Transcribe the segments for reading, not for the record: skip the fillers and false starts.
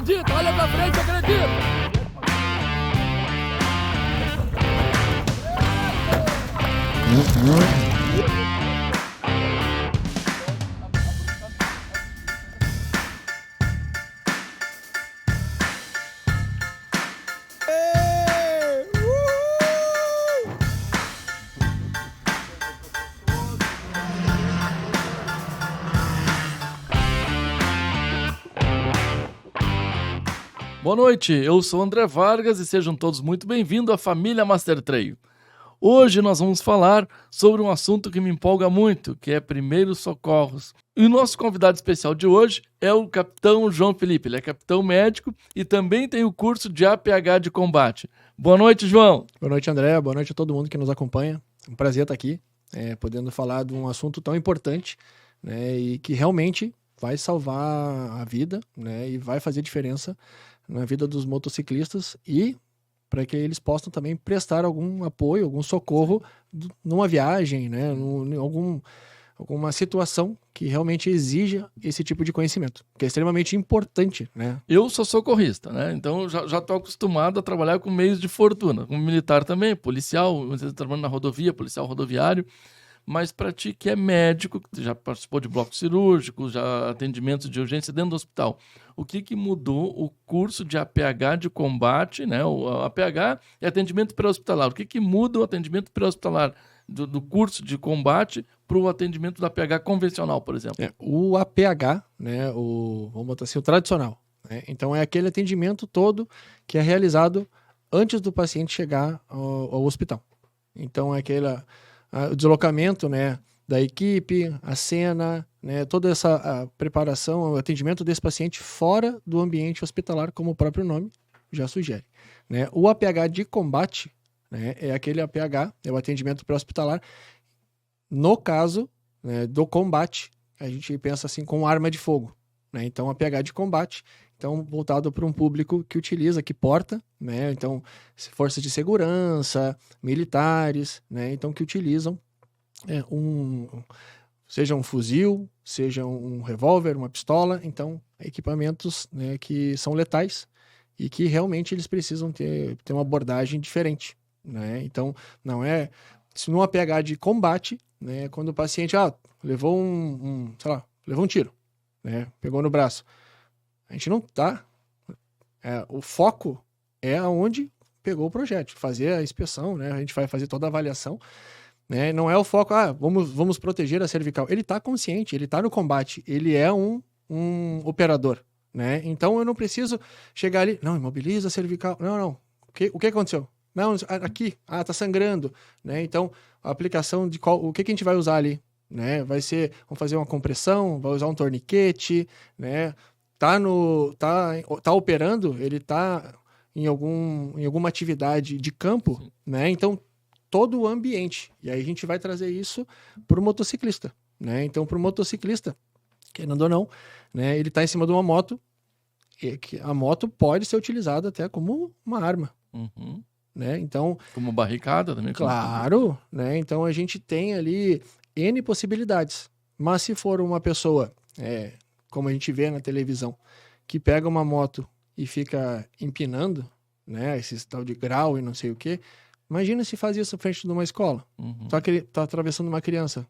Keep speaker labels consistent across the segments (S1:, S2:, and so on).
S1: acredita, olha pra frente, acredita. Boa noite, eu sou André Vargas e sejam todos muito bem-vindos à família Master Trail. Hoje nós vamos falar sobre um assunto que me empolga muito, que é primeiros socorros. E o nosso convidado especial de hoje é o capitão João Felipe. Ele é capitão médico e também tem o curso de APH de combate. Boa noite, João.
S2: Boa noite, André. Boa noite a todo mundo que nos acompanha. É um prazer estar aqui, podendo falar de um assunto tão importante, né, e que realmente vai salvar a vida, né, e vai fazer diferença na vida dos motociclistas e para que eles possam também prestar algum apoio, algum socorro numa viagem, né, alguma situação que realmente exija esse tipo de conhecimento, que é extremamente importante, né?
S1: Eu sou socorrista, né? Então já estou acostumado a trabalhar com meios de fortuna, como militar também, policial, às vezes trabalhando na rodovia, policial rodoviário. Mas para ti que é médico, que já participou de bloco cirúrgico, já atendimentos de urgência dentro do hospital, o que mudou o curso de APH de combate, né? O APH é atendimento pré-hospitalar. O que muda o atendimento pré-hospitalar do curso de combate para o atendimento da APH convencional, por exemplo?
S2: O APH, né? Vamos botar assim, o tradicional, né? Então é aquele atendimento todo que é realizado antes do paciente chegar ao hospital. Então é o deslocamento, né, da equipe, a cena, né, toda essa preparação, o atendimento desse paciente fora do ambiente hospitalar, como o próprio nome já sugere, né? O APH de combate, né, é aquele APH, é o atendimento pré-hospitalar. No caso, né, do combate, a gente pensa assim com arma de fogo, né? Então, APH de combate, então voltado para um público que utiliza, que porta, né? Então, forças de segurança, militares, né? Então, que utilizam seja um fuzil, seja um revólver, uma pistola, então, equipamentos, né, que são letais e que realmente eles precisam ter uma abordagem diferente, né? Então, não é... Se no APH de combate, né, quando o paciente levou levou um tiro, né, pegou no braço, a gente não tá... o foco é onde pegou o projétil, fazer a inspeção, né, a gente vai fazer toda a avaliação, né, não é o foco, vamos proteger a cervical. Ele tá consciente, ele tá no combate, ele é um operador, né, então eu não preciso chegar ali, não, imobiliza a cervical, não, o que aconteceu? Não, aqui, tá sangrando, né? Então, a aplicação de o que a gente vai usar ali, né? Vamos fazer uma compressão, vai usar um torniquete, né? Tá operando, ele tá em alguma atividade de campo, né? Então, todo o ambiente. E aí a gente vai trazer isso para o motociclista, né? Então, para o motociclista, querendo ou não, né? Ele tá em cima de uma moto, e que a moto pode ser utilizada até como uma arma.
S1: Uhum.
S2: Né? Então,
S1: como barricada também.
S2: Claro, né? Então a gente tem ali N possibilidades. Mas se for uma pessoa, como a gente vê na televisão, que pega uma moto e fica empinando, né? Esse tal de grau e não sei o quê, imagina se faz isso frente de uma escola.
S1: Uhum.
S2: Só que ele tá atravessando uma criança.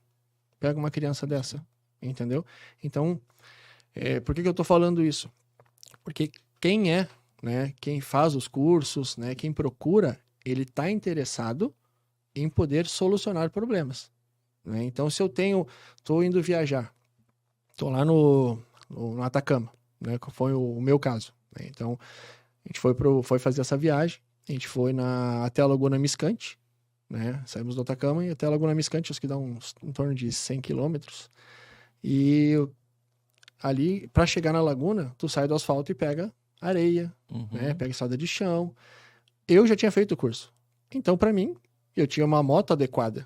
S2: Pega uma criança dessa, entendeu? Então, por que eu tô falando isso? Porque quem faz os cursos, né, quem procura, ele está interessado em poder solucionar problemas, né? Então, se eu estou indo viajar, estou lá no Atacama, né, que foi o meu caso, né? Então, a gente foi fazer essa viagem, a gente foi até a Laguna Miscante, né? Saímos do Atacama e até a Laguna Miscante, acho que dá em torno de 100 quilômetros, e ali, para chegar na laguna, tu sai do asfalto e pega areia, né? Pega estrada de chão. Eu já tinha feito o curso. Então, para mim, eu tinha uma moto adequada,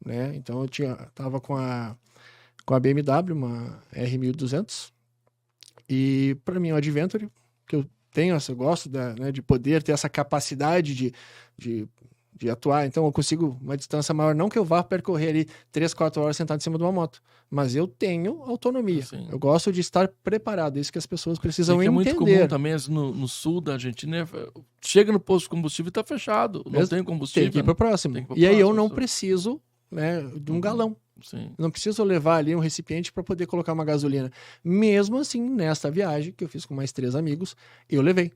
S2: né? Então, tava com a BMW, uma R1200. E para mim, o Adventure, que eu gosto de poder ter essa capacidade de de atuar. Então eu consigo uma distância maior, não que eu vá percorrer ali 3, 4 horas sentado em cima de uma moto, mas eu tenho autonomia.
S1: Sim.
S2: Eu gosto de estar preparado, isso que as pessoas precisam
S1: que é
S2: entender.
S1: muito comum também no sul da Argentina, chega no posto de combustível e tá fechado, não tem combustível.
S2: Tem que ir pro próximo.
S1: Tem que ir pro
S2: e aí eu
S1: próximo,
S2: não preciso, né, de um galão.
S1: Sim.
S2: Não preciso levar ali um recipiente para poder colocar uma gasolina. Mesmo assim, nesta viagem que eu fiz com mais 3 amigos, eu levei.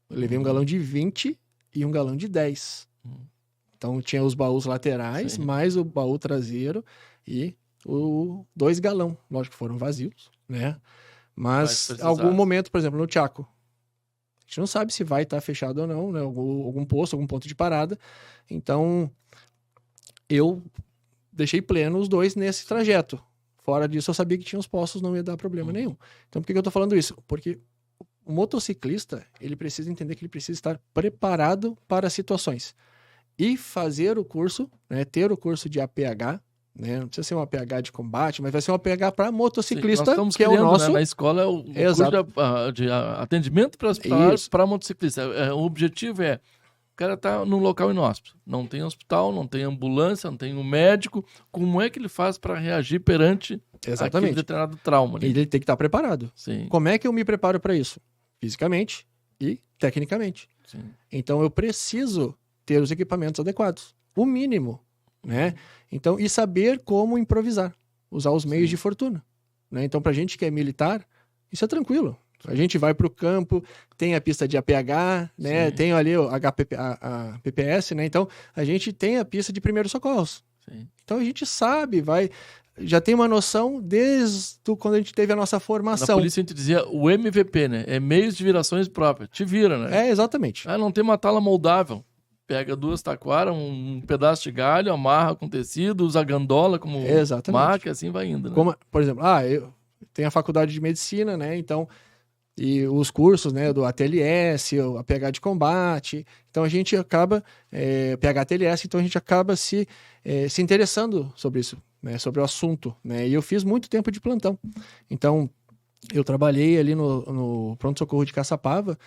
S2: Eu levei um galão de 20 e um galão de 10. Então tinha os baús laterais,
S1: Sim.
S2: mais o baú traseiro e o 2 galão. Lógico que foram vazios, né? Mas algum momento, por exemplo, no Chaco, a gente não sabe se vai estar fechado ou não, né? Algum posto, algum ponto de parada. Então, eu deixei pleno os 2 nesse trajeto. Fora disso, eu sabia que tinha os postos, não ia dar problema nenhum. Então, por que eu tô falando isso? Porque o motociclista, ele precisa entender que ele precisa estar preparado para situações. E fazer o curso, né, ter o curso de APH, né, não precisa ser um APH de combate, mas vai ser um APH para motociclista, que é o nosso...
S1: Né, na escola é o curso de atendimento para motociclista. O objetivo é, o cara tá num local inóspito, não tem hospital, não tem ambulância, não tem um médico, como é que ele faz para reagir perante aquele determinado trauma? Né?
S2: Ele tem que estar preparado.
S1: Sim.
S2: Como é que eu me preparo para isso? Fisicamente e tecnicamente.
S1: Sim.
S2: Então eu preciso ter os equipamentos adequados, o mínimo, né? Então, e saber como improvisar, usar os meios de fortuna, né? Então, pra gente que é militar, isso é tranquilo. A gente vai pro campo, tem a pista de APH, né? Tem ali a PPS, né? Então, a gente tem a pista de primeiros socorros. Sim. Então, a gente sabe, já tem uma noção desde quando a gente teve a nossa formação.
S1: Na polícia a gente dizia o MVP, né? É meios de virações próprias. Te vira, né?
S2: Exatamente.
S1: Não tem uma tala moldável. Pega 2 taquaras, um pedaço de galho, amarra com tecido, usa gandola como maca, assim vai indo. Né?
S2: Como, por exemplo, eu tenho a faculdade de medicina, né? Então, e os cursos, né, do ATLS, a PH de combate. Então, a gente acaba, PH-ATLS, então a gente acaba se interessando sobre isso, né? Sobre o assunto, né? E eu fiz muito tempo de plantão. Então, eu trabalhei ali no pronto-socorro de Caçapava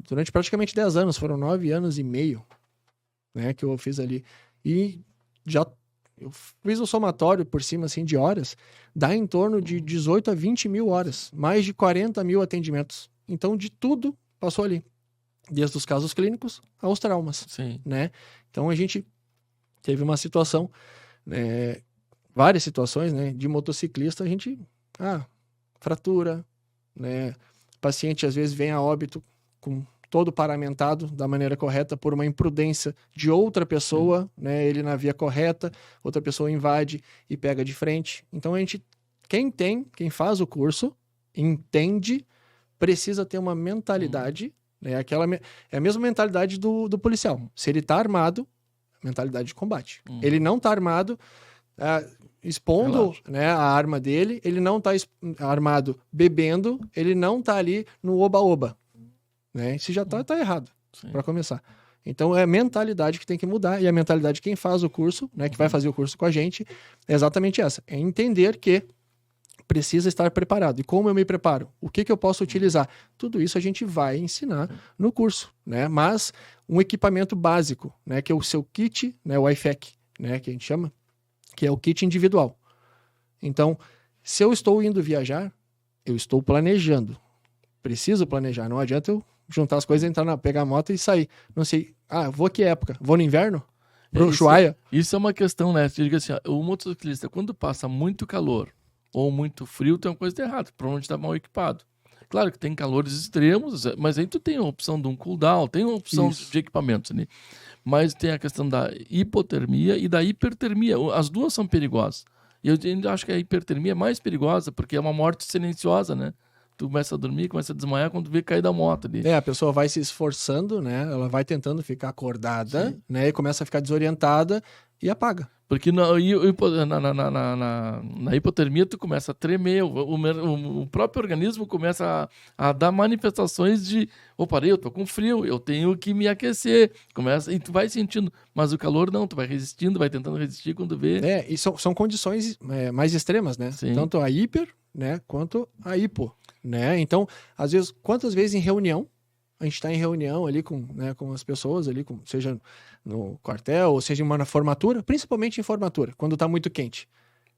S2: durante praticamente 10 anos, foram 9 anos e meio. Né, que eu fiz ali, e eu fiz o somatório por cima, assim, de horas, dá em torno de 18 a 20 mil horas, mais de 40 mil atendimentos, então de tudo passou ali, desde os casos clínicos aos traumas.
S1: Sim.
S2: Né, então a gente teve uma situação, várias situações, né, de motociclista, a gente, fratura, né, paciente às vezes vem a óbito com todo paramentado da maneira correta por uma imprudência de outra pessoa, né? Ele na via correta, outra pessoa invade e pega de frente. Então quem faz o curso, entende, precisa ter uma mentalidade, né? É a mesma mentalidade do policial. Se ele tá armado, mentalidade de combate. Ele não tá armado, expondo, né, a arma dele, ele não tá armado bebendo, ele não tá ali no oba-oba. Né? Se já tá errado, para começar. Então é a mentalidade que tem que mudar, e a mentalidade de quem faz o curso, né, que vai fazer o curso com a gente, é exatamente essa. É entender que precisa estar preparado. E como eu me preparo? O que eu posso utilizar? Tudo isso a gente vai ensinar no curso, né? Mas um equipamento básico, né, que é o seu kit, né, o IFEC, né, que a gente chama, que é o kit individual. Então, se eu estou indo viajar, eu estou planejando. Preciso planejar, não adianta eu juntar as coisas, pegar a moto e sair. Não sei, vou que época? Vou no inverno? Pro Ushuaia?
S1: Isso é uma questão, né? Você diga assim, o motociclista, quando passa muito calor ou muito frio, tem uma coisa errada, provavelmente está mal equipado. Claro que tem calores extremos, mas aí tu tem a opção de um cooldown, tem uma opção de equipamentos ali. Mas tem a questão da hipotermia e da hipertermia. As duas são perigosas. E eu ainda acho que a hipertermia é mais perigosa, porque é uma morte silenciosa, né? Tu começa a dormir, começa a desmaiar quando vê cair da moto ali. A pessoa vai se esforçando, né? Ela vai tentando ficar acordada, né? E começa a ficar desorientada e apaga. Porque na hipotermia tu começa a tremer, o próprio organismo começa a dar manifestações de eu tô com frio, eu tenho que me aquecer. E tu vai sentindo, mas o calor não, tu vai resistindo, vai tentando resistir quando vê. E são condições mais extremas, né? Sim. Tanto a hiper, né, quanto a hipo. Né? Então, às vezes, quantas vezes em reunião
S2: a gente está em reunião ali com as pessoas ali, seja no quartel, ou seja na formatura, principalmente em formatura, quando está muito quente.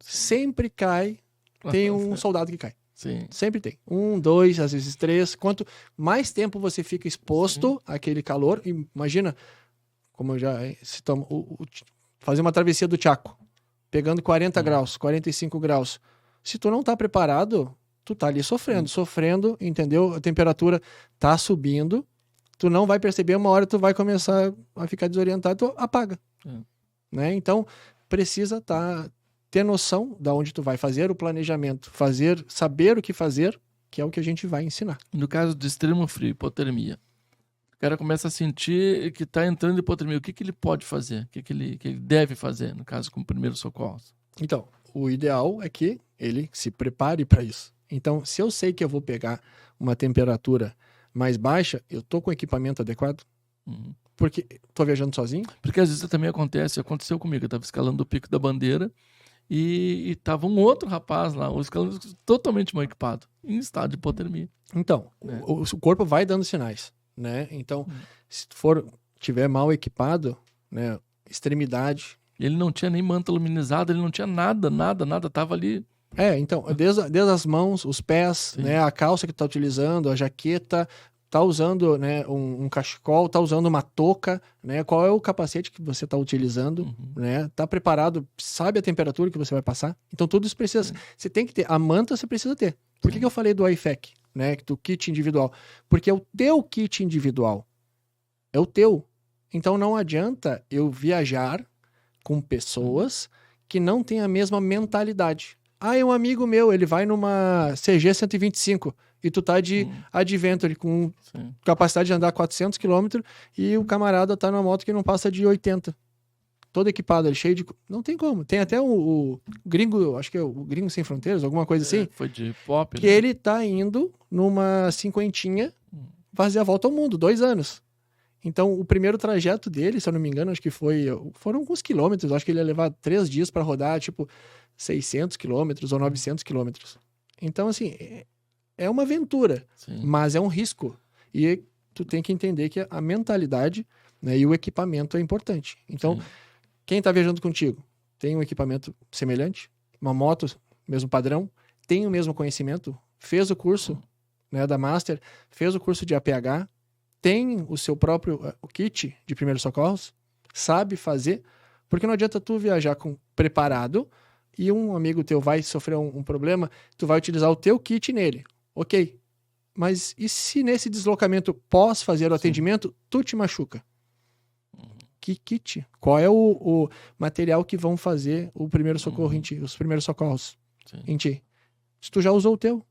S2: Sempre tem um soldado que cai.
S1: Sim.
S2: Sempre tem. 1, 2, às vezes 3. Quanto mais tempo você fica exposto àquele calor, imagina, como eu já citamos, fazer uma travessia do Chaco, pegando 40 graus, 45 graus. Se tu não tá preparado, tu tá ali sofrendo, entendeu? A temperatura tá subindo, tu não vai perceber, uma hora tu vai começar a ficar desorientado, tu apaga. Né? Então, precisa ter noção de onde tu vai fazer o planejamento, saber o que fazer, que é o que a gente vai ensinar.
S1: No caso de extremo frio, hipotermia, o cara começa a sentir que está entrando em hipotermia. O que ele pode fazer? O que ele deve fazer, no caso, com primeiros socorros?
S2: Então, o ideal é que ele se prepare para isso. Então, se eu sei que eu vou pegar uma temperatura mais baixa, eu tô com o equipamento adequado? Porque tô viajando sozinho?
S1: Porque às vezes também aconteceu comigo. Eu estava escalando o Pico da Bandeira e tava um outro rapaz lá, escalando totalmente mal equipado, em estado de hipotermia.
S2: Então, o corpo vai dando sinais, né? Então, se tiver mal equipado, né, extremidade...
S1: Ele não tinha nem manta luminizada, ele não tinha nada, tava ali...
S2: Então, desde as mãos, os pés, né, a calça que tá utilizando, a jaqueta, tá usando, né, um cachecol, tá usando uma touca, né, qual é o capacete que você tá utilizando, né, tá preparado, sabe a temperatura que você vai passar, então tudo isso precisa, você tem que ter, a manta você precisa ter. Por que eu falei do IFAC, né, do kit individual? Porque é o teu kit individual, é o teu, então não adianta eu viajar com pessoas que não têm a mesma mentalidade. É um amigo meu, ele vai numa CG 125 e tu tá de Adventure com capacidade de andar 400 km e o camarada tá numa moto que não passa de 80. Todo equipado, ele cheio de... Não tem como. Tem até o gringo, acho que é o Gringo Sem Fronteiras, alguma coisa assim.
S1: Foi de pop,
S2: que ele tá indo numa cinquentinha fazer a volta ao mundo, 2 anos. Então, o primeiro trajeto dele, se eu não me engano, acho que foram alguns quilômetros, acho que ele ia levar 3 dias para rodar, tipo, 600 quilômetros ou 900 quilômetros. Então, assim, é uma aventura, mas é um risco. E tu tem que entender que a mentalidade, né, e o equipamento é importante. Então, quem tá viajando contigo tem um equipamento semelhante, uma moto, mesmo padrão, tem o mesmo conhecimento, fez o curso, né, da Master, fez o curso de APH, tem o seu próprio kit de primeiros socorros, sabe fazer, porque não adianta tu viajar preparado e um amigo teu vai sofrer um problema, tu vai utilizar o teu kit nele. Ok, mas e se nesse deslocamento pós fazer o atendimento, tu te machuca? Que kit? Qual é o material que vão fazer o primeiro socorro em ti, os primeiros socorros em ti? Se tu já usou o teu,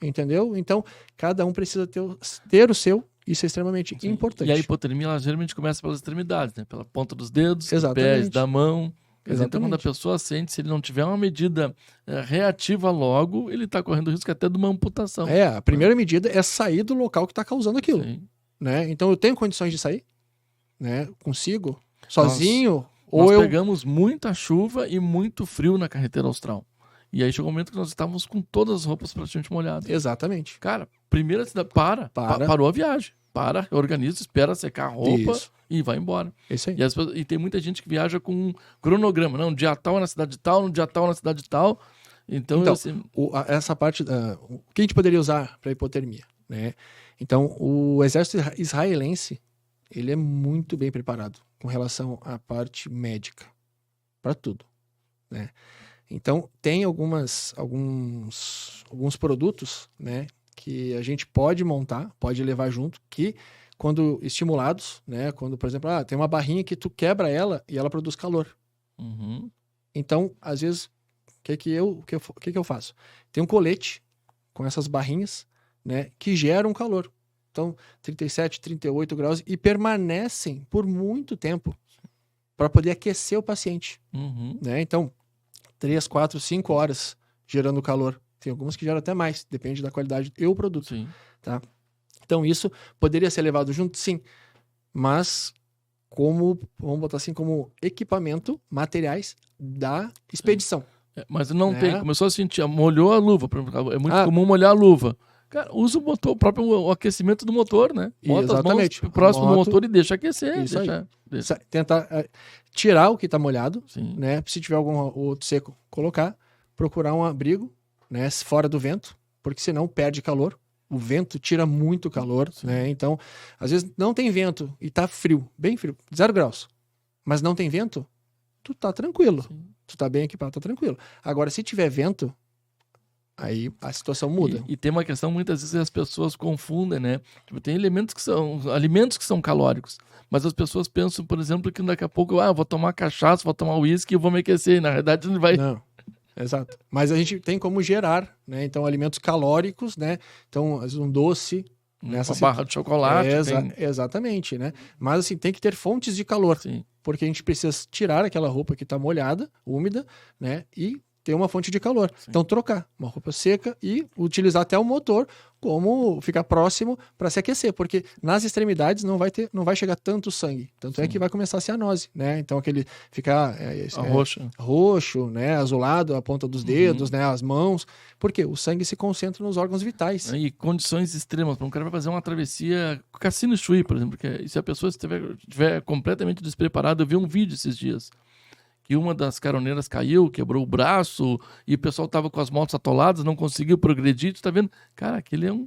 S2: entendeu? Então, cada um precisa ter o seu. Isso é extremamente importante.
S1: E a hipotermia, ela geralmente começa pelas extremidades, né? Pela ponta dos dedos, dos pés, da mão. Então, quando a pessoa sente, se ele não tiver uma medida reativa logo, ele está correndo o risco até de uma amputação.
S2: A primeira medida é sair do local que está causando aquilo. Né? Então, eu tenho condições de sair? Né? Consigo? Sozinho?
S1: Nós pegamos muita chuva e muito frio na carretera austral. E aí chegou um momento que nós estávamos com todas as roupas praticamente molhadas.
S2: Exatamente.
S1: Cara, primeira cidade, parou a viagem. Organiza, espera secar a roupa e vai embora.
S2: Isso aí.
S1: E tem muita gente que viaja com um cronograma. Não, dia tal é na cidade tal, no dia tal é na cidade tal. Então
S2: essa parte, o que a gente poderia usar para hipotermia? Né? Então, o exército israelense, ele é muito bem preparado com relação à parte médica. Para tudo. Né? Então, tem alguns produtos, né, que a gente pode montar, pode levar junto, que quando estimulados, né, quando, por exemplo, tem uma barrinha que tu quebra ela e ela produz calor. Então, às vezes, o que eu faço? Tem um colete com essas barrinhas, né, que geram calor. Então, 37, 38 graus e permanecem por muito tempo para poder aquecer o paciente. Né? Então, 3, 4, 5 horas gerando calor. Tem algumas que geram até mais, depende da qualidade do produto. Tá? Então, isso poderia ser levado junto, sim. Mas, vamos botar assim, como equipamento, materiais da expedição.
S1: Mas não tem, começou a sentir, molhou a luva. É muito comum molhar a luva. Cara, usa o motor, o próprio aquecimento do motor, né? Bota
S2: Exatamente.
S1: as mãos próximo do motor e deixa aquecer.
S2: Isso aí.
S1: Deixa.
S2: Tentar tirar o que está molhado,
S1: Sim.
S2: né? Se tiver algum outro seco, colocar, procurar um abrigo, né? Fora do vento, porque senão perde calor. O vento tira muito calor,
S1: Sim.
S2: né? Então, às vezes não tem vento e tá frio, bem frio, 0 graus, mas não tem vento, tu tá tranquilo.
S1: Sim.
S2: Tu tá bem equipado, tá tranquilo. Agora, se tiver vento, aí a situação muda.
S1: E tem uma questão, muitas vezes as pessoas confundem, né? Tipo, tem alimentos que são calóricos, mas as pessoas pensam, por exemplo, que daqui a pouco, eu vou tomar cachaça, vou tomar uísque e vou me aquecer. Na verdade, não vai...
S2: Não, exato. Mas a gente tem como gerar, né? Então, alimentos calóricos, né? Então, às vezes um doce...
S1: Uma barra de chocolate.
S2: Exatamente, né? Mas assim, tem que ter fontes de calor.
S1: Sim.
S2: Porque a gente precisa tirar aquela roupa que está molhada, úmida, né? E ter uma fonte de calor.
S1: Sim.
S2: Então, trocar uma roupa seca e utilizar até o motor como ficar próximo para se aquecer, porque nas extremidades não vai chegar tanto sangue. Tanto é que vai começar a cianose, né? Então, aquele ficar roxo, né? Azulado, a ponta dos dedos, né? As mãos. Porque o sangue se concentra nos órgãos vitais.
S1: E condições extremas. Um cara vai fazer uma travessia com Cassino Chuí, por exemplo, que se a pessoa estiver completamente despreparada, eu vi um vídeo esses dias que uma das caroneiras caiu, quebrou o braço, e o pessoal tava com as motos atoladas, não conseguiu progredir. Tu tá vendo? Cara, aquele é um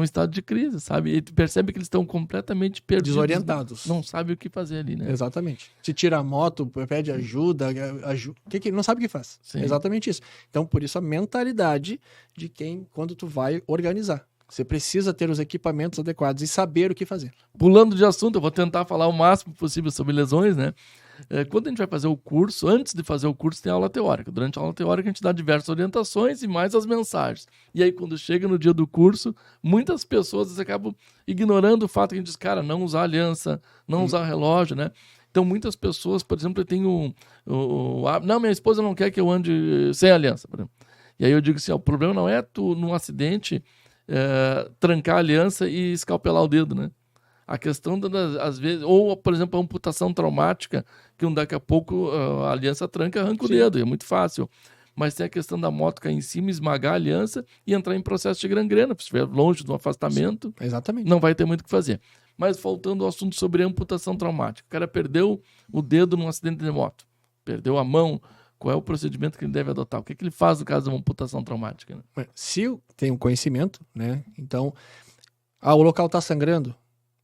S1: estado de crise, sabe? E tu percebe que eles estão completamente perdidos.
S2: Desorientados.
S1: Não sabe o que fazer ali, né?
S2: Exatamente. Se tira a moto, pede ajuda, não sabe o que faz.
S1: Sim.
S2: Exatamente isso. Então, por isso, a mentalidade de quando tu vai organizar. Você precisa ter os equipamentos adequados e saber o que fazer.
S1: Pulando de assunto, eu vou tentar falar o máximo possível sobre lesões, né? Quando a gente vai fazer o curso, antes de fazer o curso tem aula teórica. Durante a aula teórica a gente dá diversas orientações e mais as mensagens. E aí quando chega no dia do curso, muitas pessoas acabam ignorando o fato que a gente diz, cara, não usar aliança, não usar relógio, né? Então muitas pessoas, por exemplo, têm não, minha esposa não quer que eu ande sem aliança, por exemplo. E aí eu digo assim, o problema não é tu, num acidente, trancar a aliança e escalpelar o dedo, né? A questão, às vezes, ou, por exemplo, a amputação traumática, que daqui a pouco a aliança tranca, arranca o dedo, é muito fácil. Mas tem a questão da moto cair em cima, esmagar a aliança e entrar em processo de gangrena. Se estiver longe de um afastamento,
S2: exatamente,
S1: não vai ter muito o que fazer. Mas voltando ao assunto sobre a amputação traumática. O cara perdeu o dedo num acidente de moto, perdeu a mão. Qual é o procedimento que ele deve adotar? O que ele faz no caso de uma amputação traumática? Né?
S2: Se eu tenho conhecimento, né? Então, o local está sangrando,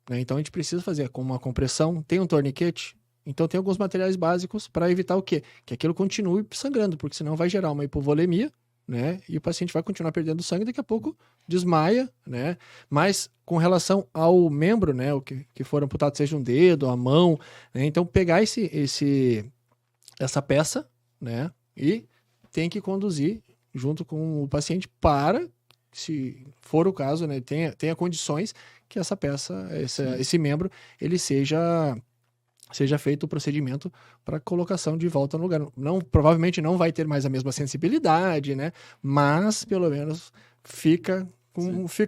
S2: né? Então a gente precisa fazer com uma compressão, tem um torniquete, então tem alguns materiais básicos para evitar o quê? Que aquilo continue sangrando, porque senão vai gerar uma hipovolemia, né? E o paciente vai continuar perdendo sangue, daqui a pouco desmaia, né? Mas com relação ao membro, né? O que for amputado, seja um dedo, a mão, né? Então pegar essa peça, né? E tem que conduzir junto com o paciente para, se for o caso, né? Tenha condições que essa peça, esse membro, ele seja feito o procedimento para colocação de volta no lugar. Provavelmente não vai ter mais a mesma sensibilidade, né? Mas pelo menos fica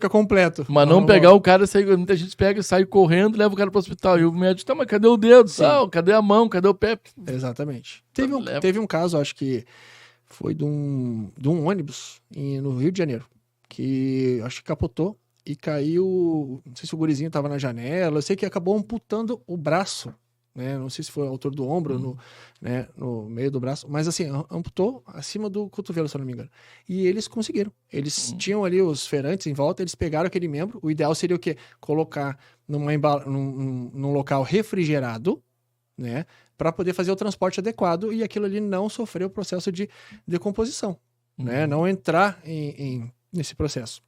S2: completo.
S1: Mas não pegar o cara, muita gente pega e sai correndo, leva o cara para o hospital. E o médico, mas cadê o dedo? Cadê a mão? Cadê o pé?
S2: Exatamente. Teve um caso, acho que foi de um ônibus no Rio de Janeiro, que acho que capotou e caiu, não sei se o gurizinho estava na janela, eu sei que acabou amputando o braço, né? Não sei se foi a altura do ombro, no meio do braço, mas assim, amputou acima do cotovelo, se eu não me engano. E eles conseguiram. Eles tinham ali os ferantes em volta, eles pegaram aquele membro. O ideal seria o quê? Colocar num local refrigerado, né? Para poder fazer o transporte adequado e aquilo ali não sofrer o processo de decomposição, né? Não entrar nesse processo.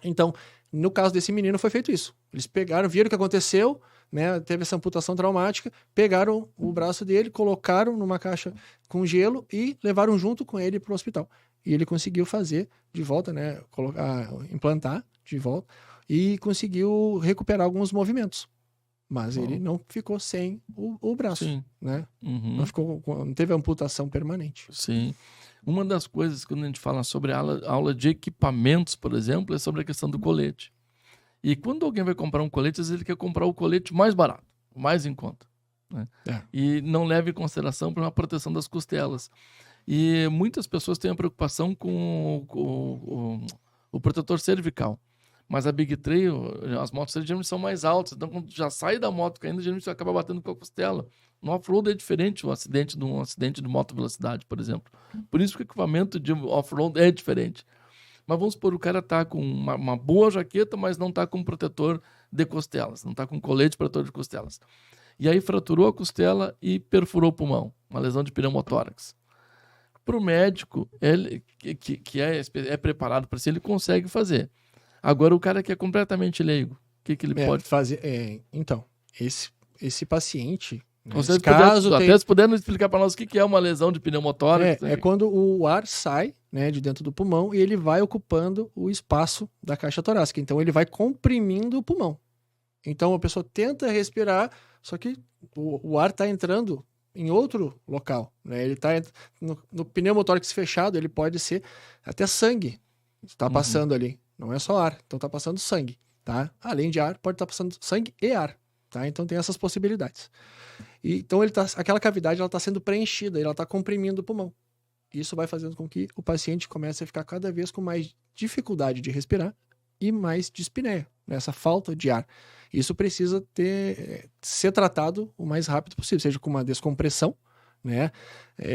S2: Então, no caso desse menino foi feito isso. Eles pegaram, viram o que aconteceu, né? Teve essa amputação traumática, pegaram o braço dele, colocaram numa caixa com gelo e levaram junto com ele para o hospital. E ele conseguiu fazer de volta, né? Implantar de volta e conseguiu recuperar alguns movimentos. Mas ele não ficou sem o braço, né? Não teve amputação permanente.
S1: Sim. Uma das coisas, quando a gente fala sobre a aula de equipamentos, por exemplo, é sobre a questão do colete. E quando alguém vai comprar um colete, às vezes ele quer comprar o colete mais barato, mais em conta, né? E não leva em consideração para uma proteção das costelas. E muitas pessoas têm a preocupação com o protetor cervical. Mas a Big Trail, as motos geralmente são mais altas. Então, quando já sai da moto caindo, geralmente você acaba batendo com a costela. No off-road é diferente um acidente de moto velocidade, por exemplo. Por isso que o equipamento de off-road é diferente. Mas vamos supor, o cara tá com uma boa jaqueta, mas não tá com protetor de costelas. Não tá com colete protetor de costelas. E aí fraturou a costela e perfurou o pulmão. Uma lesão de pneumotórax. Para o médico, ele, que é preparado para isso, ele consegue fazer. Agora, o cara que é completamente leigo, o que ele pode
S2: fazer? Então, esse paciente...
S1: Você até se puder explicar para nós o que é uma lesão de pneumotórax.
S2: É quando o ar sai, né, de dentro do pulmão e ele vai ocupando o espaço da caixa torácica. Então ele vai comprimindo o pulmão. Então a pessoa tenta respirar, só que o ar está entrando em outro local, né? Ele está no pneumotórax fechado, ele pode ser até sangue. Está passando ali. Não é só ar. Então está passando sangue, tá? Além de ar, pode estar passando sangue e ar, tá? Então tem essas possibilidades. Então aquela cavidade está sendo preenchida, ela está comprimindo o pulmão. Isso vai fazendo com que o paciente comece a ficar cada vez com mais dificuldade de respirar e mais dispneia, né? Essa falta de ar. Isso precisa ser tratado o mais rápido possível, seja com uma descompressão, né?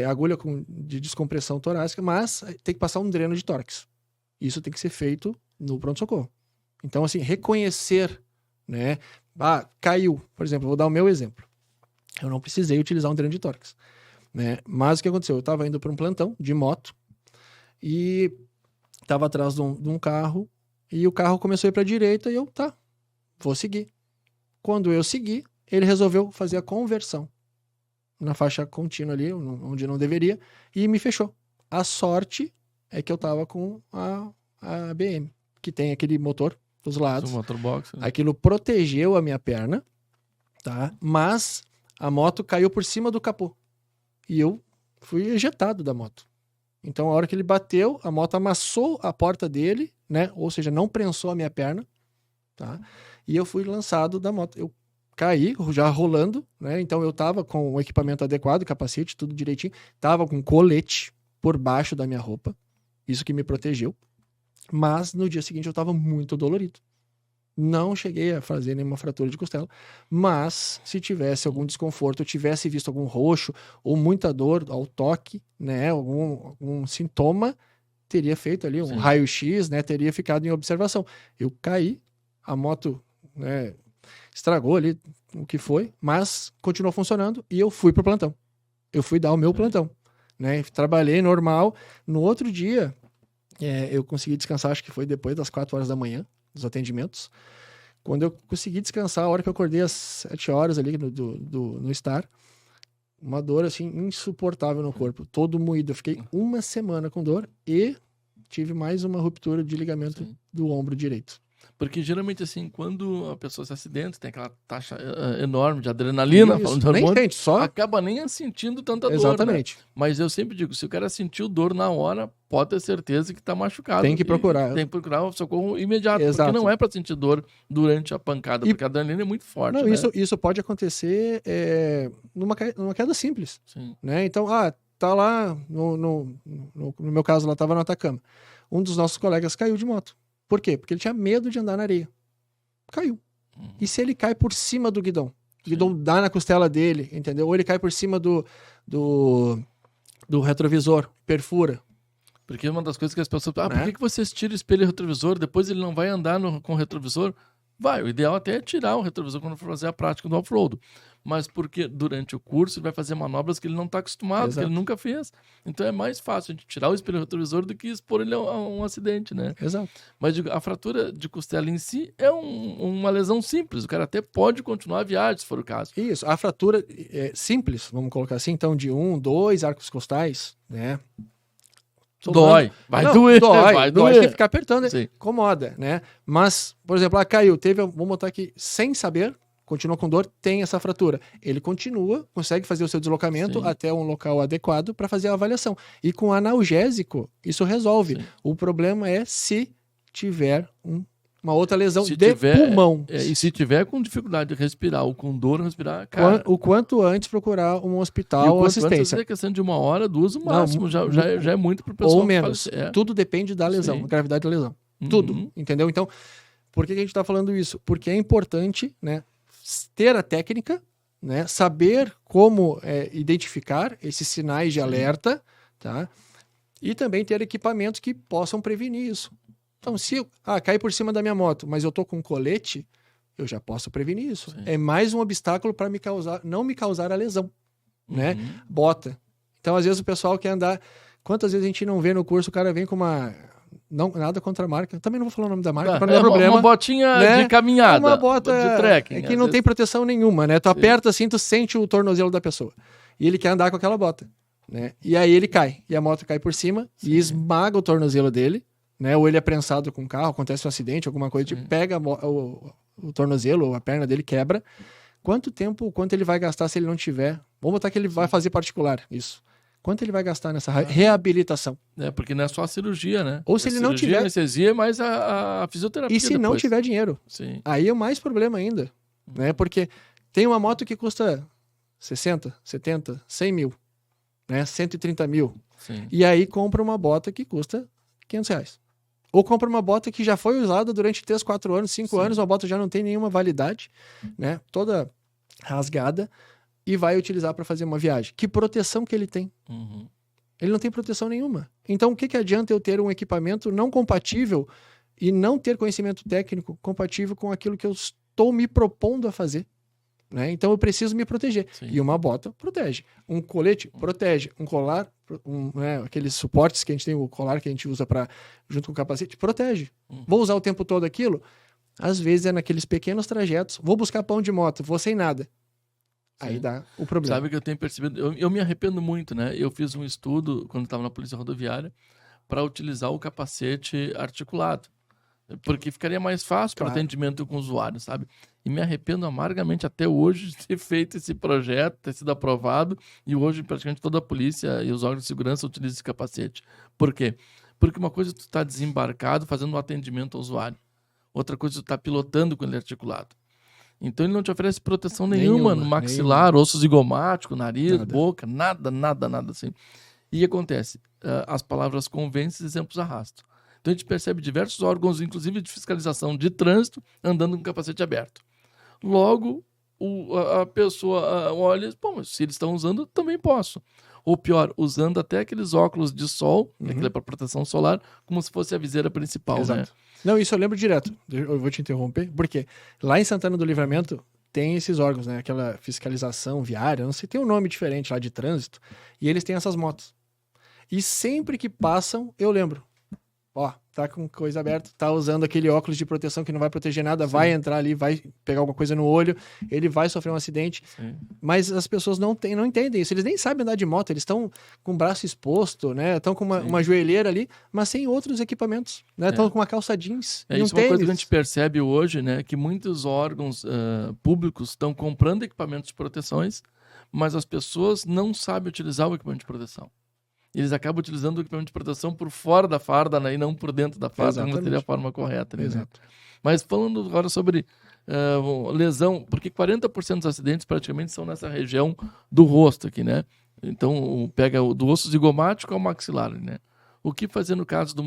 S2: Agulha de descompressão torácica, mas tem que passar um dreno de tórax. Isso tem que ser feito no pronto-socorro. Então, assim, reconhecer, né? Caiu, por exemplo, vou dar o meu exemplo. Eu não precisei utilizar um dreno de tórax, né? Mas o que aconteceu? Eu estava indo para um plantão de moto e estava atrás de um carro e o carro começou a ir para a direita e eu, vou seguir. Quando eu segui, ele resolveu fazer a conversão na faixa contínua ali, onde não deveria, e me fechou. A sorte é que eu estava com a BM, que tem aquele motor dos lados.
S1: O motorbox, né?
S2: Aquilo protegeu a minha perna, tá? Mas a moto caiu por cima do capô. E eu fui ejetado da moto. Então, a hora que ele bateu, a moto amassou a porta dele, né? Ou seja, não prensou a minha perna, tá? E eu fui lançado da moto. Eu caí, já rolando, né? Então, eu tava com o equipamento adequado, capacete, tudo direitinho. Tava com colete por baixo da minha roupa. Isso que me protegeu. Mas, no dia seguinte, eu tava muito dolorido. Não cheguei a fazer nenhuma fratura de costela, mas se tivesse algum desconforto, eu tivesse visto algum roxo ou muita dor ao toque, né, algum sintoma, teria feito ali um raio-x, né, teria ficado em observação. Eu caí, a moto, né, estragou ali o que foi, mas continuou funcionando e eu fui pro plantão. Eu fui dar o meu plantão, né, trabalhei normal. No outro dia, eu consegui descansar, acho que foi depois das 4 horas da manhã, dos atendimentos. Quando eu consegui descansar, a hora que eu acordei às 7 horas ali no Star, uma dor assim insuportável no corpo, todo moído. Eu fiquei uma semana com dor e tive mais uma ruptura de ligamento do ombro direito.
S1: Porque geralmente, assim, quando a pessoa se acidenta, tem aquela taxa enorme de adrenalina, falando de hormônio,
S2: nem sente,
S1: acaba nem sentindo tanta dor.
S2: Exatamente.
S1: Né? Mas eu sempre digo, se o cara sentiu dor na hora, pode ter certeza que tá machucado.
S2: Tem que procurar.
S1: Tem que procurar o socorro imediato.
S2: Exato.
S1: Porque não é para sentir dor durante a pancada, porque a adrenalina é muito forte.
S2: Não,
S1: né?
S2: isso pode acontecer numa queda simples.
S1: Sim.
S2: Né? Então, tá lá, no meu caso, lá tava no Atacama. Um dos nossos colegas caiu de moto. Por quê? Porque ele tinha medo de andar na areia. Caiu. E se ele cai por cima do guidão? O guidão dá na costela dele, entendeu? Ou ele cai por cima do retrovisor, perfura.
S1: Porque uma das coisas que as pessoas... por que você tira o espelho e o retrovisor? Depois ele não vai andar com o retrovisor? Vai, o ideal até é tirar o retrovisor quando for fazer a prática do off-road. Mas porque durante o curso ele vai fazer manobras que ele não está acostumado, que ele nunca fez. Então é mais fácil a gente tirar o espelho retrovisor do que expor ele a um acidente, né?
S2: Exato.
S1: Mas a fratura de costela em si é uma lesão simples. O cara até pode continuar a viagem, se for o caso.
S2: Isso, a fratura é simples, vamos colocar assim, então de 1, 2 arcos costais, né?
S1: Dói, vai doer.
S2: Tem que ficar apertando,
S1: Sim.
S2: incomoda, né? Mas, por exemplo, caiu, vamos botar aqui, sem saber, continua com dor, tem essa fratura. Ele continua, consegue fazer o seu deslocamento até um local adequado para fazer a avaliação. E com analgésico, isso resolve.
S1: Sim.
S2: O problema é se tiver uma outra lesão pulmão.
S1: E se tiver com dificuldade de respirar ou com dor, respirar,
S2: o quanto antes procurar um hospital ou assistência.
S1: É questão de 1 hora, 2 o máximo, já é muito para o pessoal.
S2: Ou menos. Tudo depende da lesão, da gravidade da lesão. Tudo, entendeu? Então, Por que a gente está falando isso? Porque é importante, né, ter a técnica, né, saber como identificar esses sinais de alerta, tá? E também ter equipamentos que possam prevenir isso. Então, se eu cair por cima da minha moto, mas eu tô com colete, eu já posso prevenir isso.
S1: Sim.
S2: É mais um obstáculo para não me causar a lesão, né?
S1: Uhum.
S2: Bota. Então, às vezes o pessoal quer andar. Quantas vezes a gente não vê no curso, o cara vem com uma. Não, nada contra a marca. Também não vou falar o nome da marca, para não dar problema.
S1: Uma botinha, né, de caminhada.
S2: Uma bota
S1: de trekking.
S2: que não tem proteção nenhuma, né? Tu
S1: Sim.
S2: aperta assim, tu sente o tornozelo da pessoa. E ele quer andar com aquela bota, né? E aí ele cai. E a moto cai por cima e esmaga o tornozelo dele, né? Ou ele é prensado com o carro, acontece um acidente, alguma coisa, tipo, pega o tornozelo, a perna dele quebra. Quanto ele vai gastar se ele não tiver? Vamos botar que ele vai fazer particular, isso. Quanto ele vai gastar nessa reabilitação?
S1: Porque não é só a cirurgia, né?
S2: Ou se ele não tiver...
S1: A anestesia, mas a fisioterapia
S2: E se não tiver dinheiro?
S1: Sim.
S2: Aí é mais problema ainda, né? Porque tem uma moto que custa 60, 70, 100 mil, né? 130 mil.
S1: Sim.
S2: E aí compra uma bota que custa 500 reais. Ou compra uma bota que já foi usada durante 3, 4 anos, 5 anos, uma bota já não tem nenhuma validade, né? Toda rasgada, e vai utilizar para fazer uma viagem. Que proteção que ele tem?
S1: Uhum.
S2: Ele não tem proteção nenhuma. Então, o que adianta eu ter um equipamento não compatível e não ter conhecimento técnico compatível com aquilo que eu estou me propondo a fazer? Né? Então, eu preciso me proteger.
S1: Sim.
S2: E uma bota protege. Um colete protege. Um colar, aqueles suportes que a gente tem, o colar que a gente usa junto com o capacete, protege. Vou usar o tempo todo aquilo? Às vezes é naqueles pequenos trajetos. Vou buscar pão de moto, vou sem nada. Aí
S1: Sim.
S2: dá o problema.
S1: Sabe que eu tenho percebido? Eu me arrependo muito, né? Eu fiz um estudo, quando estava na Polícia Rodoviária, para utilizar o capacete articulado. Porque ficaria mais fácil para atendimento com o usuário, sabe? E me arrependo amargamente até hoje de ter feito esse projeto, ter sido aprovado, e hoje praticamente toda a polícia e os órgãos de segurança utilizam esse capacete. Por quê? Porque uma coisa é tu estar desembarcado fazendo um atendimento ao usuário. Outra coisa é tu estar pilotando com ele articulado. Então ele não te oferece proteção nenhuma no maxilar, osso zigomático, nariz, boca, nada assim. E acontece, as palavras convencem, exemplos arrastam. Então a gente percebe diversos órgãos, inclusive de fiscalização de trânsito, andando com capacete aberto. Logo, a pessoa olha e diz, bom, se eles estão usando, eu também posso. Ou pior, usando até aqueles óculos de sol, aquele é para proteção solar, como se fosse a viseira principal, né?
S2: Não, isso eu lembro direto. Eu vou te interromper, porque lá em Santana do Livramento tem esses órgãos, né? Aquela fiscalização viária, não sei, tem um nome diferente lá de trânsito, e eles têm essas motos. E sempre que passam, eu lembro. Ó, tá com coisa aberta, tá usando aquele óculos de proteção que não vai proteger nada, Sim. Vai entrar ali, vai pegar alguma coisa no olho, ele vai sofrer um acidente. Sim. Mas as pessoas não entendem isso, eles nem sabem andar de moto, eles estão com o braço exposto, né? Estão com uma joelheira ali, mas sem outros equipamentos, né? Estão com uma calça jeans.
S1: Isso é uma coisa que a gente percebe hoje, né? Que muitos órgãos públicos estão comprando equipamentos de proteções, mas as pessoas não sabem utilizar o equipamento de proteção. Eles acabam utilizando o equipamento de proteção por fora da farda, né, e não por dentro da farda, como seria a forma correta. Né?
S2: Exato.
S1: Mas falando agora sobre lesão, porque 40% dos acidentes praticamente são nessa região do rosto aqui, né? Então, pega do osso zigomático ao maxilar, né? O que fazer no caso de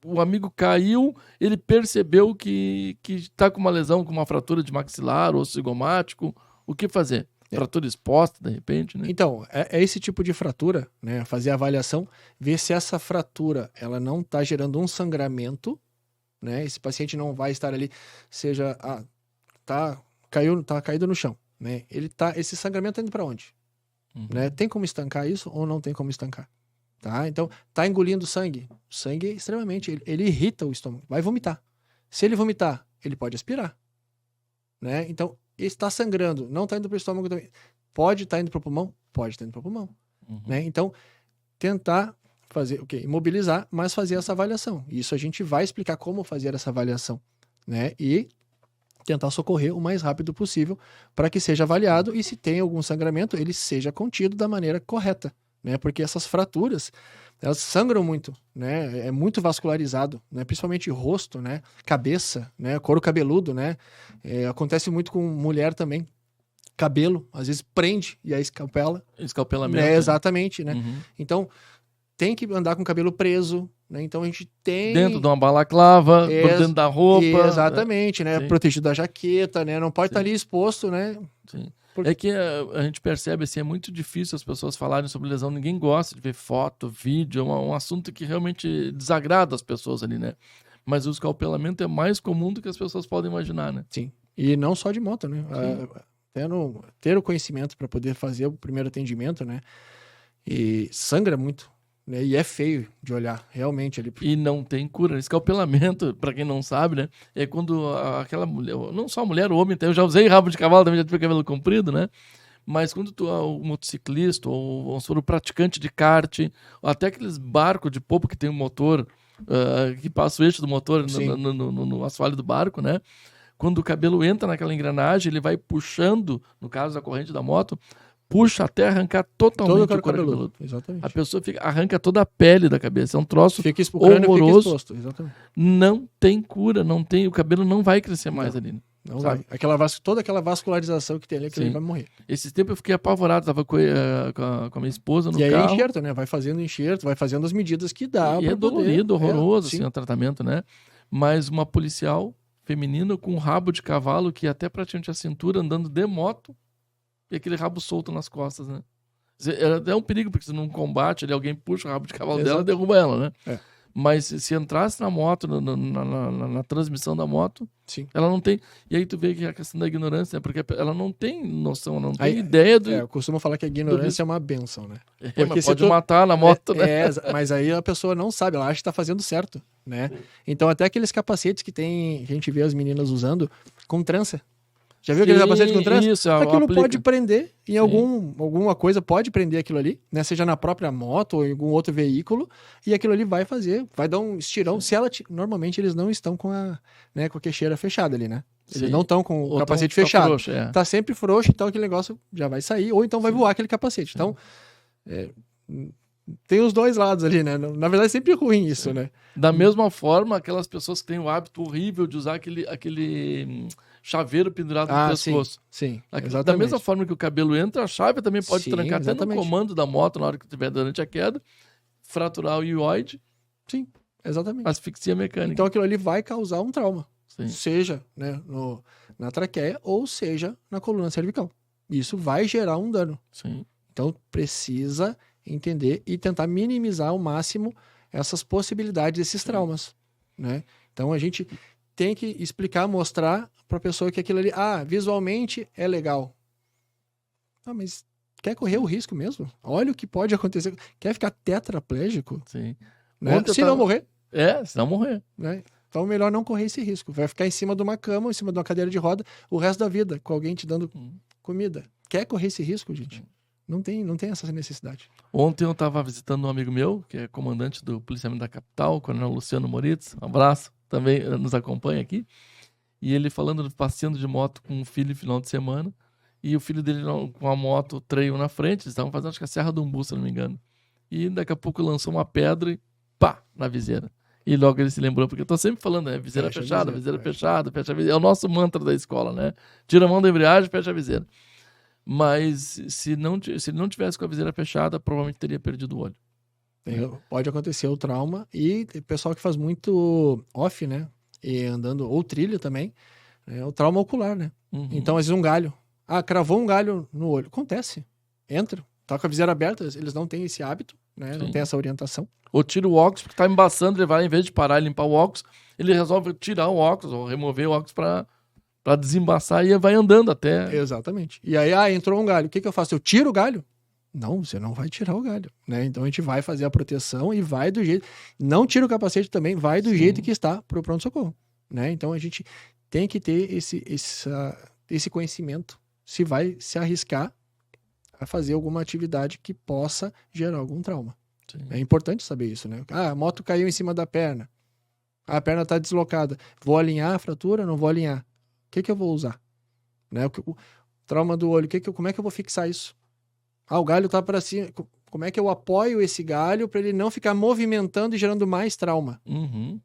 S1: o amigo caiu, ele percebeu que está com uma lesão, com uma fratura de maxilar, osso zigomático, o que fazer? Fratura exposta, de repente, né?
S2: Então, é esse tipo de fratura, né? Fazer a avaliação, ver se essa fratura ela não está gerando um sangramento, né? Esse paciente não vai estar ali, seja, tá caído no chão, né? Esse sangramento tá indo para onde? Né? Tem como estancar isso ou não tem como estancar? Tá? Então, tá engolindo sangue. O sangue é extremamente, ele irrita o estômago, vai vomitar. Se ele vomitar, ele pode aspirar, né? Então, está sangrando, não está indo para o estômago também. Pode estar indo para o pulmão? Pode estar indo para o pulmão. Né? Então, tentar fazer, imobilizar, mas fazer essa avaliação. Isso a gente vai explicar como fazer essa avaliação. Né? E tentar socorrer o mais rápido possível para que seja avaliado e se tem algum sangramento, ele seja contido da maneira correta. Né? Porque essas fraturas, elas sangram muito, né? É muito vascularizado, né? Principalmente rosto, né? Cabeça, né? Couro cabeludo, né? Acontece muito com mulher também. Cabelo, às vezes prende e aí escalpela.
S1: Escalpelamento.
S2: Exatamente, né? Então, tem que andar com o cabelo preso, né? Então a gente tem...
S1: Dentro de uma balaclava, por dentro da roupa.
S2: Exatamente, né?
S1: Sim.
S2: Protegido da jaqueta, né? Não pode estar ali exposto, né?
S1: Sim. É que a gente percebe, assim, é muito difícil as pessoas falarem sobre lesão. Ninguém gosta de ver foto, vídeo. É um assunto que realmente desagrada as pessoas ali, né? Mas o escalpelamento é mais comum do que as pessoas podem imaginar, né?
S2: Sim. E não só de moto, né? Ter o conhecimento para poder fazer o primeiro atendimento, né? E sangra muito, né? E é feio de olhar, realmente. Ali.
S1: E não tem cura. Escalpelamento, para quem não sabe, né? É quando aquela mulher, não só a mulher, o homem, eu já usei rabo de cavalo, também já tive cabelo comprido, né? Mas quando tu é o motociclista, ou o praticante de kart, ou até aqueles barcos de popa que tem um motor, que passa o eixo do motor no assoalho do barco, né? Quando o cabelo entra naquela engrenagem, ele vai puxando, no caso da corrente da moto, puxa até arrancar totalmente o couro cabeludo.
S2: Exatamente.
S1: A pessoa arranca toda a pele da cabeça. É um troço
S2: o crânio
S1: horroroso.
S2: Fica exposto. Exatamente.
S1: Não tem cura, o cabelo não vai crescer mais ali.
S2: Não vai. Toda aquela vascularização que tem ali, aquilo vai morrer.
S1: Esses tempos eu fiquei apavorado, tava com a minha esposa no carro.
S2: E aí é enxerto, né? Vai fazendo enxerto, vai fazendo as medidas que dá.
S1: E é dolorido, horroroso, assim, o tratamento, né? Mas uma policial feminina com um rabo de cavalo que até praticamente a cintura, andando de moto, e aquele rabo solto nas costas, né? É um perigo, porque se num combate ali, alguém puxa o rabo de cavalo dela e derruba ela, né?
S2: É.
S1: Mas se entrasse na moto, na transmissão da moto, ela não tem... E aí tu vê que é a questão da ignorância, né? Porque ela não tem noção, ela não tem ideia do...
S2: eu costumo falar que a ignorância é uma benção, né?
S1: Porque mas pode matar na moto, né?
S2: Mas aí a pessoa não sabe, ela acha que tá fazendo certo, né? Então até aqueles capacetes que a gente vê as meninas usando com trança. Já viu aquele capacete com trança?
S1: Isso,
S2: aquilo pode prender em alguma coisa, pode prender aquilo ali, né? Seja na própria moto ou em algum outro veículo, e aquilo ali vai dar um estirão. Se ela normalmente eles não estão com a queixeira fechada ali, né? Eles não estão com o capacete fechado.
S1: Frouxo,
S2: tá sempre frouxo, então aquele negócio já vai sair, ou então vai voar aquele capacete. Então, tem os dois lados ali, né? Na verdade, é sempre ruim isso, né?
S1: Da mesma forma, aquelas pessoas que têm o hábito horrível de usar aquele chaveiro pendurado no pescoço.
S2: Sim,
S1: exatamente. Da mesma forma que o cabelo entra, a chave também pode trancar até no comando da moto na hora que estiver durante a queda, fraturar o ióide.
S2: Sim, exatamente.
S1: Asfixia mecânica.
S2: Então aquilo ali vai causar um trauma.
S1: Sim.
S2: Seja, né, na traqueia ou seja na coluna cervical. Isso vai gerar um dano.
S1: Sim.
S2: Então precisa entender e tentar minimizar ao máximo essas possibilidades, esses traumas, né? Então a gente tem que explicar, mostrar para a pessoa que aquilo ali, visualmente é legal. Mas quer correr o risco mesmo? Olha o que pode acontecer. Quer ficar tetraplégico?
S1: Sim.
S2: Né? Se não morrer.
S1: Se não morrer.
S2: Né? Então, melhor não correr esse risco. Vai ficar em cima de uma cama, em cima de uma cadeira de roda, o resto da vida, com alguém te dando comida. Quer correr esse risco, gente? Não tem essa necessidade.
S1: Ontem eu estava visitando um amigo meu, que é comandante do policiamento da capital, o coronel Luciano Moritz. Um abraço, também nos acompanha aqui. E ele passeando de moto com o filho no final de semana. E o filho dele com a moto trail na frente. Eles estavam fazendo, acho que a Serra do Umbu, se não me engano. E daqui a pouco lançou uma pedra e pá, na viseira. E logo ele se lembrou, porque eu tô sempre falando, né? Viseira fechada, viseira fechada, fecha a viseira. É o nosso mantra da escola, né? Tira a mão da embreagem, fecha a viseira. Mas se ele não tivesse com a viseira fechada, provavelmente teria perdido o olho.
S2: Pode acontecer o trauma. E o pessoal que faz muito off, né? E andando, ou trilha também, é o trauma ocular, né? Então, às vezes um galho. Cravou um galho no olho. Acontece. Entra. Tá com a viseira aberta, eles não têm esse hábito, né? Não tem essa orientação.
S1: Ou tira o óculos, porque tá embaçando, ele vai, em vez de parar e limpar o óculos, ele resolve tirar o óculos, ou remover o óculos pra desembaçar e vai andando até.
S2: Exatamente. E aí, entrou um galho. O que eu faço? Eu tiro o galho? Não, você não vai tirar o galho, né? Então a gente vai fazer a proteção e vai do jeito... Não tira o capacete também, vai do jeito que está pro pronto-socorro, né? Então a gente tem que ter esse conhecimento se vai se arriscar a fazer alguma atividade que possa gerar algum trauma. Sim. É importante saber isso, né? A moto caiu em cima da perna. A perna está deslocada. Vou alinhar a fratura? Não vou alinhar. O que eu vou usar? Né? O trauma do olho, como é que eu vou fixar isso? O galho tá para cima. Como é que eu apoio esse galho para ele não ficar movimentando e gerando mais trauma?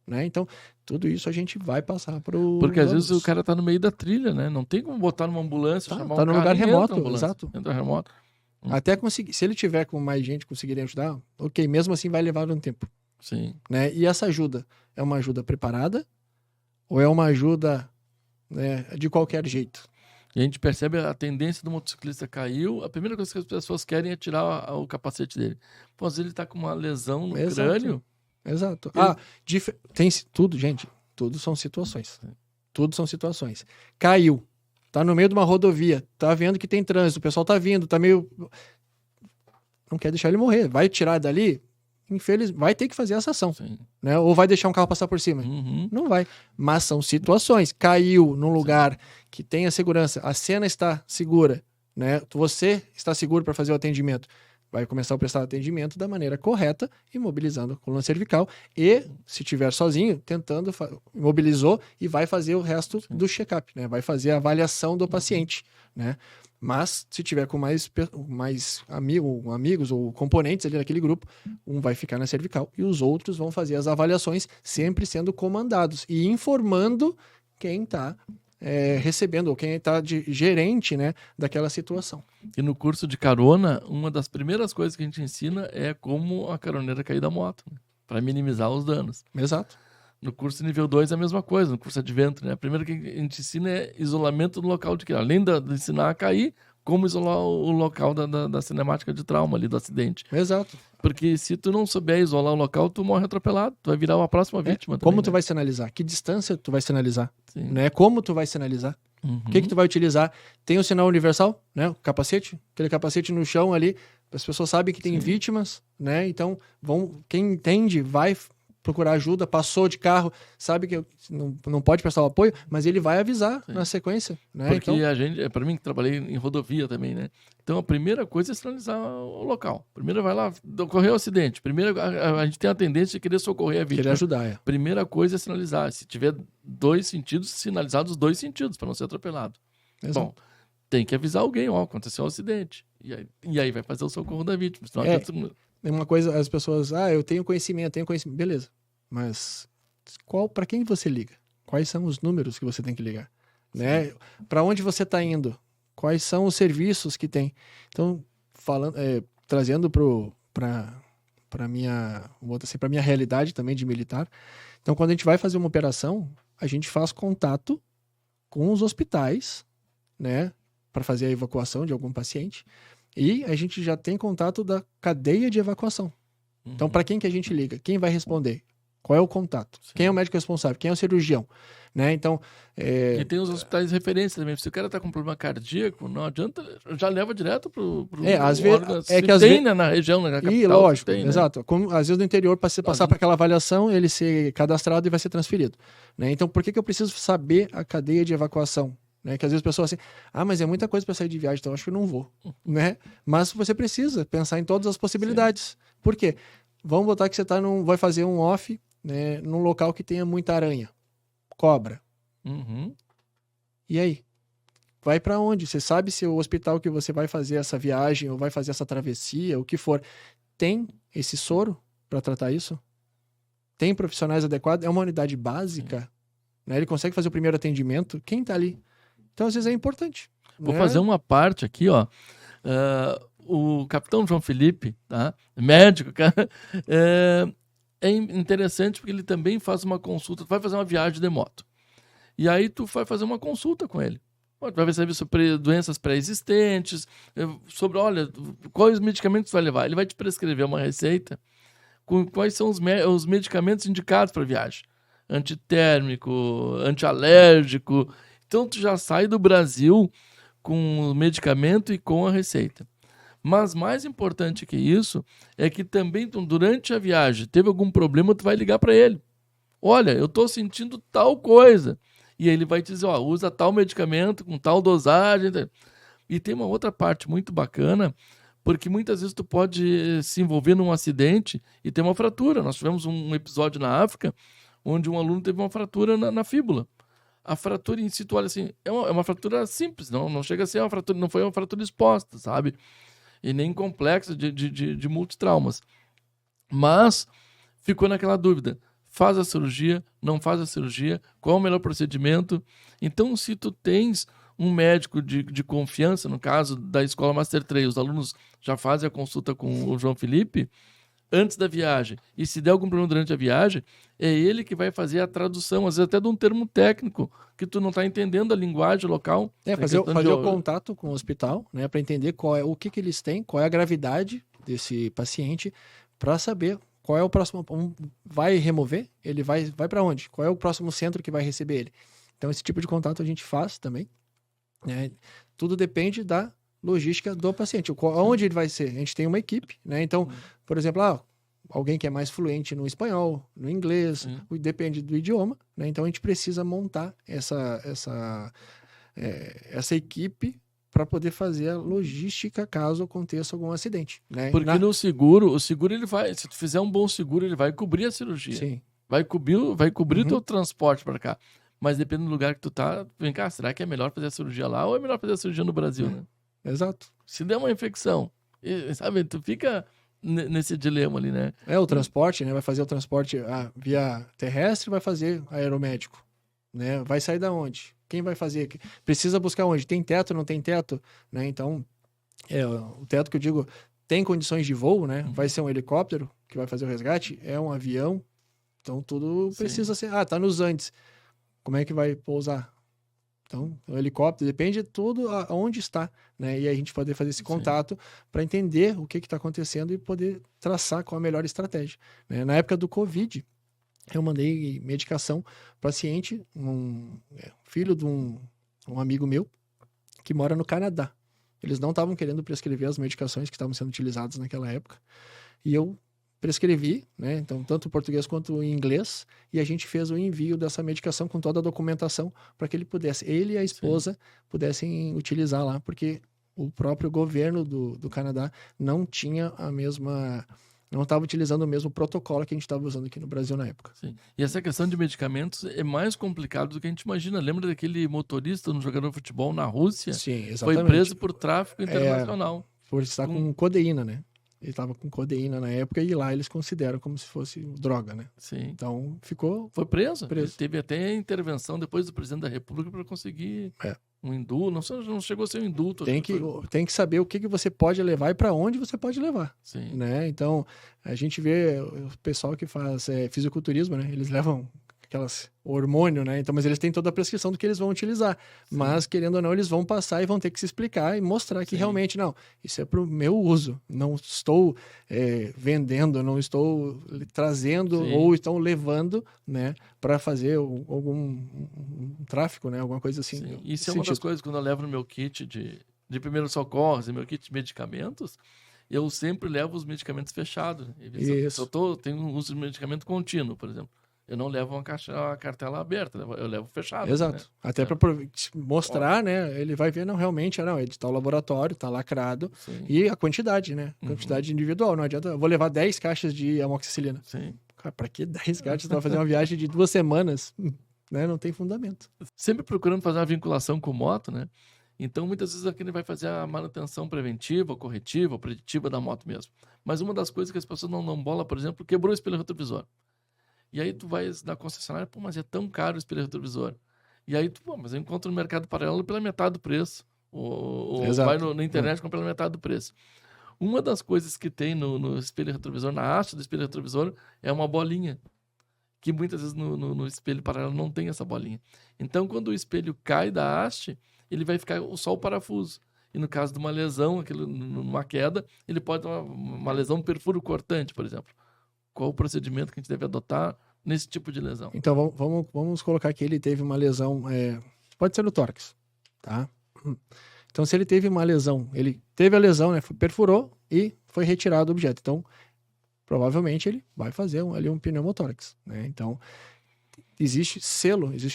S2: Né? Então, tudo isso a gente vai passar pro...
S1: Porque às vezes o cara tá no meio da trilha, né? Não tem como botar numa ambulância, chamar um
S2: no lugar remoto, exato.
S1: Entra remoto.
S2: Até conseguir. Se ele tiver com mais gente conseguirem ajudar, ok, mesmo assim vai levar um tempo.
S1: Sim.
S2: Né? E essa ajuda é uma ajuda preparada ou é uma ajuda, né, de qualquer jeito?
S1: E a gente percebe a tendência do motociclista caiu, a primeira coisa que as pessoas querem é tirar o capacete dele. Pô, às vezes ele tá com uma lesão no crânio.
S2: Exato.
S1: Ele-
S2: Tem tudo, gente. Tudo são situações. Tudo são situações. Caiu. Tá no meio de uma rodovia. Tá vendo que tem trânsito. O pessoal tá vindo. Tá meio... Não quer deixar ele morrer. Vai tirar dali? Vai ter que fazer essa ação.
S1: Sim.
S2: Né? Ou vai deixar um carro passar por cima?
S1: Uhum.
S2: Não vai. Mas são situações. Caiu num lugar que tenha segurança. A cena está segura. Né? Você está seguro para fazer o atendimento. Vai começar a prestar atendimento da maneira correta, imobilizando a coluna cervical. E, se tiver sozinho, tentando, imobilizou e vai fazer o resto do check-up. Né? Vai fazer a avaliação do paciente. Né? Mas, se tiver com mais amigos ou componentes ali naquele grupo, um vai ficar na cervical e os outros vão fazer as avaliações, sempre sendo comandados e informando quem está recebendo, ou quem está de gerente, né, daquela situação.
S1: E no curso de carona, uma das primeiras coisas que a gente ensina é como a caroneira cair da moto, né? Para minimizar os danos.
S2: Exato.
S1: No curso nível 2 é a mesma coisa, no curso Advento, né? A primeira que a gente ensina é isolamento do local de queda. Além de ensinar a cair, como isolar o local da cinemática de trauma ali, do acidente.
S2: Exato.
S1: Porque se tu não souber isolar o local, tu morre atropelado, tu vai virar uma próxima vítima também,
S2: como tu
S1: né?
S2: vai sinalizar? Que distância tu vai sinalizar?
S1: Sim.
S2: Né? Como tu vai sinalizar?
S1: Uhum.
S2: O que tu vai utilizar? Tem o sinal universal, né? O capacete, aquele capacete no chão ali, as pessoas sabem que tem vítimas, né? Então, quem entende vai procurar ajuda, passou de carro, sabe que não pode prestar o apoio, mas ele vai avisar na sequência, né?
S1: Porque a gente, para mim que trabalhei em rodovia também, né? Então a primeira coisa é sinalizar o local. Primeiro vai lá, ocorreu o acidente. Primeiro a gente tem a tendência de querer socorrer a vítima.
S2: Querer ajudar,
S1: Primeira coisa é sinalizar. Se tiver 2 sentidos, sinalizar os 2 sentidos para não ser atropelado.
S2: Exato.
S1: Bom, tem que avisar alguém, aconteceu um acidente. E aí vai fazer o socorro da vítima. Senão
S2: É uma coisa, as pessoas, eu tenho conhecimento, beleza. Mas para quem você liga? Quais são os números que você tem que ligar? Né? Para onde você está indo? Quais são os serviços que tem? Então, trazendo para minha realidade também de militar. Então, quando a gente vai fazer uma operação, a gente faz contato com os hospitais, né, para fazer a evacuação de algum paciente, e a gente já tem contato da cadeia de evacuação. Então, para quem que a gente liga? Quem vai responder? Qual é o contato? Sim. Quem é o médico responsável? Quem é o cirurgião? Né? Então,
S1: E tem os hospitais de referência também. Se o cara está com problema cardíaco, não adianta, já leva direto pro
S2: às vezes
S1: né, na região, na capital.
S2: E lógico,
S1: tem,
S2: exato. Né? Como, às vezes no interior, para você passar para aquela avaliação, ele ser cadastrado e vai ser transferido. Né? Então, por que eu preciso saber a cadeia de evacuação? Né? Que às vezes as pessoas assim, mas é muita coisa para sair de viagem, então eu acho que eu não vou. Né? Mas você precisa pensar em todas as possibilidades. Sim. Por quê? Vamos botar que você vai fazer um off, né, num local que tenha muita aranha, cobra.
S1: Uhum.
S2: E aí? Vai para onde? Você sabe se o hospital que você vai fazer essa viagem ou vai fazer essa travessia, o que for, tem esse soro para tratar isso? Tem profissionais adequados? É uma unidade básica? Né? Ele consegue fazer o primeiro atendimento? Quem tá ali? Então, às vezes, é importante.
S1: Vou fazer uma parte aqui, ó. O capitão João Felipe, tá? Médico, cara, é interessante porque ele também faz uma consulta. Tu vai fazer uma viagem de moto. E aí tu vai fazer uma consulta com ele. Tu vai saber sobre doenças pré-existentes, sobre, olha, quais medicamentos tu vai levar. Ele vai te prescrever uma receita com quais são os medicamentos indicados para viagem. Antitérmico, antialérgico. Então tu já sai do Brasil com o medicamento e com a receita. Mas mais importante que isso é que também durante a viagem teve algum problema, tu vai ligar para ele. Olha, eu estou sentindo tal coisa. E ele vai te dizer, usa tal medicamento com tal dosagem. E tem uma outra parte muito bacana, porque muitas vezes tu pode se envolver num acidente e ter uma fratura. Nós tivemos um episódio na África onde um aluno teve uma fratura na fíbula. A fratura em si, tu olha assim, é uma fratura simples, não chega a ser uma fratura, não foi uma fratura exposta, sabe? E nem complexa de multitraumas. Mas ficou naquela dúvida. Faz a cirurgia, não faz a cirurgia, qual é o melhor procedimento? Então, se tu tens um médico de confiança, no caso da escola Master 3, os alunos já fazem a consulta com o João Felipe antes da viagem, e se der algum problema durante a viagem, é ele que vai fazer a tradução, às vezes até de um termo técnico, que tu não está entendendo a linguagem local.
S2: Fazer o contato com o hospital, né, para entender o que eles têm, qual é a gravidade desse paciente, para saber qual é o próximo. Vai remover? Ele vai para onde? Qual é o próximo centro que vai receber ele? Então, esse tipo de contato a gente faz também. Né? Tudo depende da logística do paciente. Onde ele vai ser? A gente tem uma equipe, né? Então, por exemplo, alguém que é mais fluente no espanhol, no inglês, depende do idioma, né? Então a gente precisa montar essa equipe para poder fazer a logística caso aconteça algum acidente, né?
S1: Porque no seguro, o seguro ele vai, se tu fizer um bom seguro, ele vai cobrir a cirurgia.
S2: Sim.
S1: Vai cobrir o teu transporte para cá. Mas depende do lugar que tu tá, vem cá, será que é melhor fazer a cirurgia lá ou é melhor fazer a cirurgia no Brasil, né?
S2: Exato.
S1: Se der uma infecção, sabe, tu fica nesse dilema ali, né?
S2: O transporte, né? Vai fazer o transporte via terrestre, vai fazer aeromédico, né? Vai sair da onde? Quem vai fazer? Precisa buscar onde? Tem teto, não tem teto? Né? Então, o teto que eu digo, tem condições de voo, né? Vai ser um helicóptero que vai fazer o resgate? É um avião? Então, tudo precisa ser... tá nos Andes. Como é que vai pousar? Então, o helicóptero, depende de tudo aonde está, né? E aí a gente poder fazer esse contato para entender o que está acontecendo e poder traçar qual a melhor estratégia, né? Na época do Covid, eu mandei medicação para paciente, filho de um amigo meu que mora no Canadá. Eles não estavam querendo prescrever as medicações que estavam sendo utilizadas naquela época. E eu prescrevi, né? Então, tanto em português quanto em inglês, e a gente fez o envio dessa medicação com toda a documentação para que ele e a esposa pudessem utilizar lá, porque o próprio governo do Canadá não tinha não estava utilizando o mesmo protocolo que a gente estava usando aqui no Brasil na época.
S1: Sim. E essa questão de medicamentos é mais complicado do que a gente imagina. Lembra daquele motorista, um jogador de futebol na Rússia?
S2: Sim, exatamente.
S1: Foi preso por tráfico internacional.
S2: Por estar com codeína, né? Ele estava com codeína na época e lá eles consideram como se fosse droga, né?
S1: Sim.
S2: Então,
S1: Foi preso. Ele teve até intervenção depois do presidente da República para conseguir um indulto. Não chegou a ser um indulto.
S2: Tem que saber o que você pode levar e para onde você pode levar.
S1: Sim.
S2: Né? Então, a gente vê o pessoal que faz fisiculturismo, né? Eles levam hormônio, né? Então, mas eles têm toda a prescrição do que eles vão utilizar. Sim. Mas, querendo ou não, eles vão passar e vão ter que se explicar e mostrar que realmente, não, isso é para o meu uso. Não estou vendendo, não estou trazendo ou estão levando, né? Para fazer algum tráfico, né? Alguma coisa assim.
S1: Sim. Isso é uma das coisas, quando eu levo no meu kit de primeiros socorros e meu kit de medicamentos, eu sempre levo os medicamentos fechados. Se eu tenho um uso de medicamento contínuo, por exemplo. Eu não levo uma cartela aberta, eu levo fechado.
S2: Exato. Né? Até para mostrar, né? Ele vai ver, não, realmente, ele está no laboratório, está lacrado. Sim. E a quantidade, né? Quantidade individual. Não adianta, eu vou levar 10 caixas de amoxicilina. Sim. Cara, para que 10 caixas? Você vai fazer uma viagem de 2 semanas? Né? Não tem fundamento.
S1: Sempre procurando fazer uma vinculação com moto, né? Então, muitas vezes aqui ele vai fazer a manutenção preventiva, corretiva, preditiva da moto mesmo. Mas uma das coisas que as pessoas não dão bola, por exemplo, quebrou o espelho retrovisor. E aí tu vai na concessionária, mas é tão caro o espelho retrovisor. E aí mas eu encontro no mercado paralelo pela metade do preço. Ou vai na internet compra pela metade do preço. Uma das coisas que tem no espelho retrovisor, na haste do espelho retrovisor, é uma bolinha. Que muitas vezes no espelho paralelo não tem essa bolinha. Então, quando o espelho cai da haste, ele vai ficar só o parafuso. E no caso de uma lesão, numa queda, ele pode ter uma lesão perfuro cortante, por exemplo. Qual o procedimento que a gente deve adotar nesse tipo de lesão?
S2: Então, vamos colocar que ele teve uma lesão, pode ser no tórax, tá? Então, se ele teve uma lesão, ele teve a lesão, né? Perfurou e foi retirado o objeto. Então, provavelmente ele vai fazer ali um pneumotórax, né? Então, existe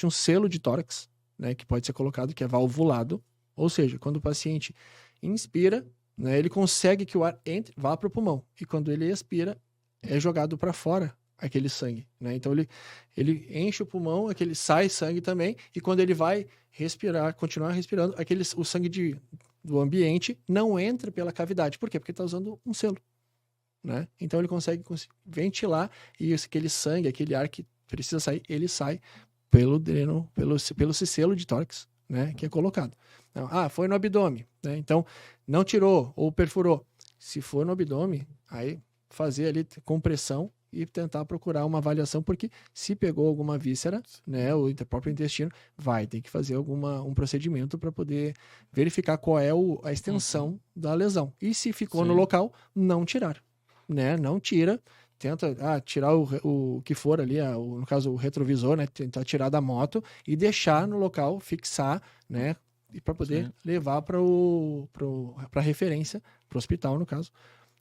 S2: um selo de tórax, né? Que pode ser colocado, que é valvulado. Ou seja, quando o paciente inspira, né? Ele consegue que o ar vá para o pulmão. E quando ele expira, é jogado para fora aquele sangue, né? Então ele enche o pulmão, sai sangue também, e quando ele vai respirar, continuar respirando, o sangue do ambiente não entra pela cavidade. Por quê? Porque ele está usando um selo, né? Então ele consegue ventilar e aquele sangue, aquele ar que precisa sair, ele sai pelo selo de tórax, né, que é colocado. Então, foi no abdômen, né? Então, não tirou ou perfurou. Se for no abdômen, aí fazer ali compressão e tentar procurar uma avaliação, porque se pegou alguma víscera, né, o próprio intestino, vai ter que fazer um procedimento para poder verificar qual é a extensão da lesão. E se ficou no local, não tirar, né? Não tira, tenta tirar o que for ali, no caso o retrovisor, né, tentar tirar da moto e deixar no local, fixar, né, e para poder levar para a referência, para o hospital, no caso,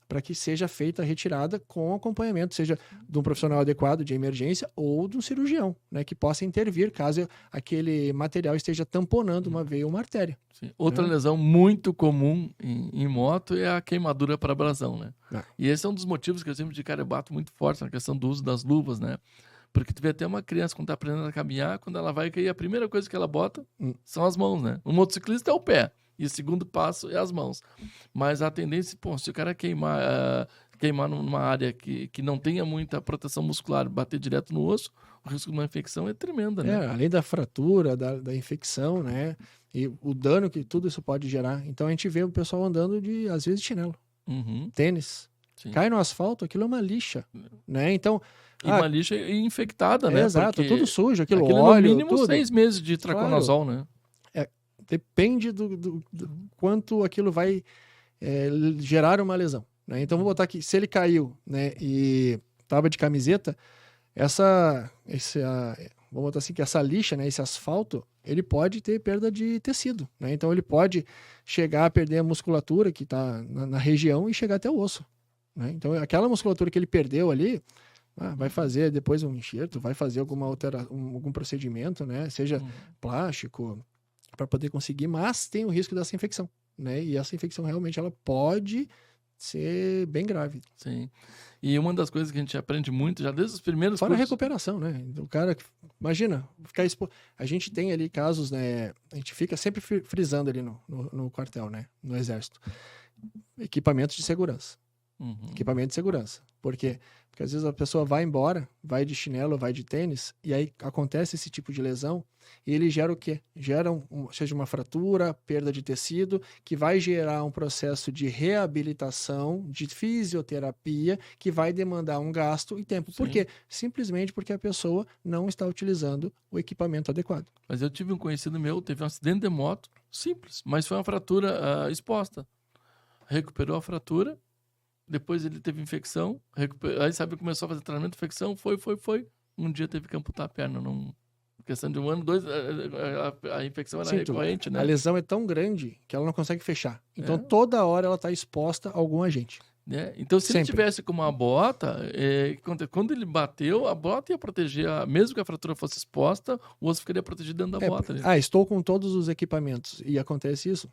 S2: para que seja feita a retirada com acompanhamento, seja de um profissional adequado de emergência ou de um cirurgião, né, que possa intervir caso aquele material esteja tamponando uma veia ou uma artéria.
S1: Sim. Outra lesão muito comum em moto é a queimadura para abrasão, né? E esse é um dos motivos que eu sempre de bato muito forte na questão do uso das luvas, né? Porque tu vê até uma criança quando tá aprendendo a caminhar, quando ela vai cair, a primeira coisa que ela bota são as mãos, né? O motociclista é o pé. E o segundo passo é as mãos. Mas a tendência, se o cara queimar numa área que não tenha muita proteção muscular, bater direto no osso, o risco de uma infecção é tremenda, né?
S2: Além da fratura, da infecção, né? E o dano que tudo isso pode gerar. Então a gente vê o pessoal andando às vezes de chinelo, tênis. Sim. Cai no asfalto, aquilo é uma lixa, né? Então...
S1: E uma lixa infectada, né?
S2: Exato, tudo sujo, aquilo
S1: óleo, no mínimo
S2: tudo.
S1: 6 meses de traconazol, né?
S2: Depende do quanto aquilo vai gerar uma lesão, né? Então, vou botar aqui, se ele caiu, né, e estava de camiseta, vamos botar assim, que essa lixa, né, esse asfalto, ele pode ter perda de tecido, né? Então, ele pode chegar a perder a musculatura que está na região e chegar até o osso, né? Então, aquela musculatura que ele perdeu ali, vai fazer depois um enxerto, vai fazer algum procedimento, né? Seja plástico, para poder conseguir, mas tem o risco dessa infecção, né? E essa infecção realmente ela pode ser bem grave.
S1: Sim. E uma das coisas que a gente aprende muito, já desde os primeiros
S2: cursos... a recuperação, né? O cara, imagina, a gente tem ali casos, né? A gente fica sempre frisando ali no quartel, né? No exército. Equipamentos de segurança. Equipamento de segurança. Por quê? Porque às vezes a pessoa vai embora, vai de chinelo, vai de tênis, e aí acontece esse tipo de lesão, e ele gera o quê? Gera seja uma fratura, perda de tecido, que vai gerar um processo de reabilitação, de fisioterapia, que vai demandar um gasto e tempo. Sim. Por quê? Simplesmente porque a pessoa não está utilizando o equipamento adequado.
S1: Mas eu tive um conhecido meu, teve um acidente de moto, simples, mas foi uma fratura exposta. Recuperou a fratura, depois ele teve infecção, aí começou a fazer tratamento de infecção, foi. Um dia teve que amputar a perna, questão de 1 ano, 2, a infecção era recorrente, né?
S2: A lesão é tão grande que ela não consegue fechar. Então, toda hora ela está exposta a algum agente.
S1: Então, se ele tivesse com uma bota, quando ele bateu, a bota ia proteger, mesmo que a fratura fosse exposta, o osso ficaria protegido dentro da bota.
S2: Estou com todos os equipamentos e acontece isso.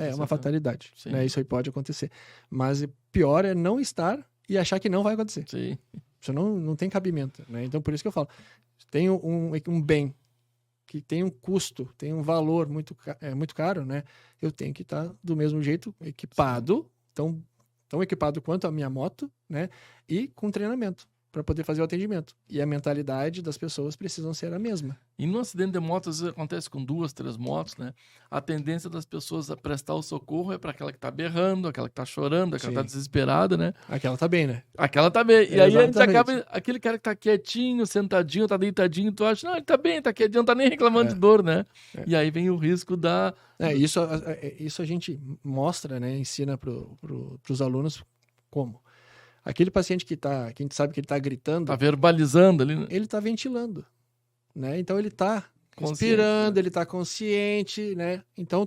S2: É uma fatalidade, né? Isso aí pode acontecer. Mas pior é não estar e achar que não vai acontecer.
S1: Sim.
S2: Isso não tem cabimento, né? Então, por isso que eu falo, tem um bem que tem um custo, tem um valor muito caro, né? Eu tenho que estar do mesmo jeito, equipado, tão equipado quanto a minha moto, né? E com treinamento para poder fazer o atendimento. E a mentalidade das pessoas precisam ser a mesma.
S1: E no acidente de moto, às vezes acontece com 2, 3 motos, né? A tendência das pessoas a prestar o socorro é para aquela que tá berrando, aquela que tá chorando, aquela que tá desesperada, né?
S2: Aquela tá bem, né?
S1: Aquela tá bem. E aí a gente acaba... Aquele cara que tá quietinho, sentadinho, tá deitadinho, tu acha, não, ele tá bem, tá quietinho, não tá nem reclamando de dor, né? E aí vem o risco da...
S2: Isso a gente mostra, né? Ensina pros alunos como... Aquele paciente que a gente sabe que ele está gritando...
S1: Está verbalizando ali, né?
S2: Ele está ventilando, né? Então, ele está respirando, ele está consciente, né? Então,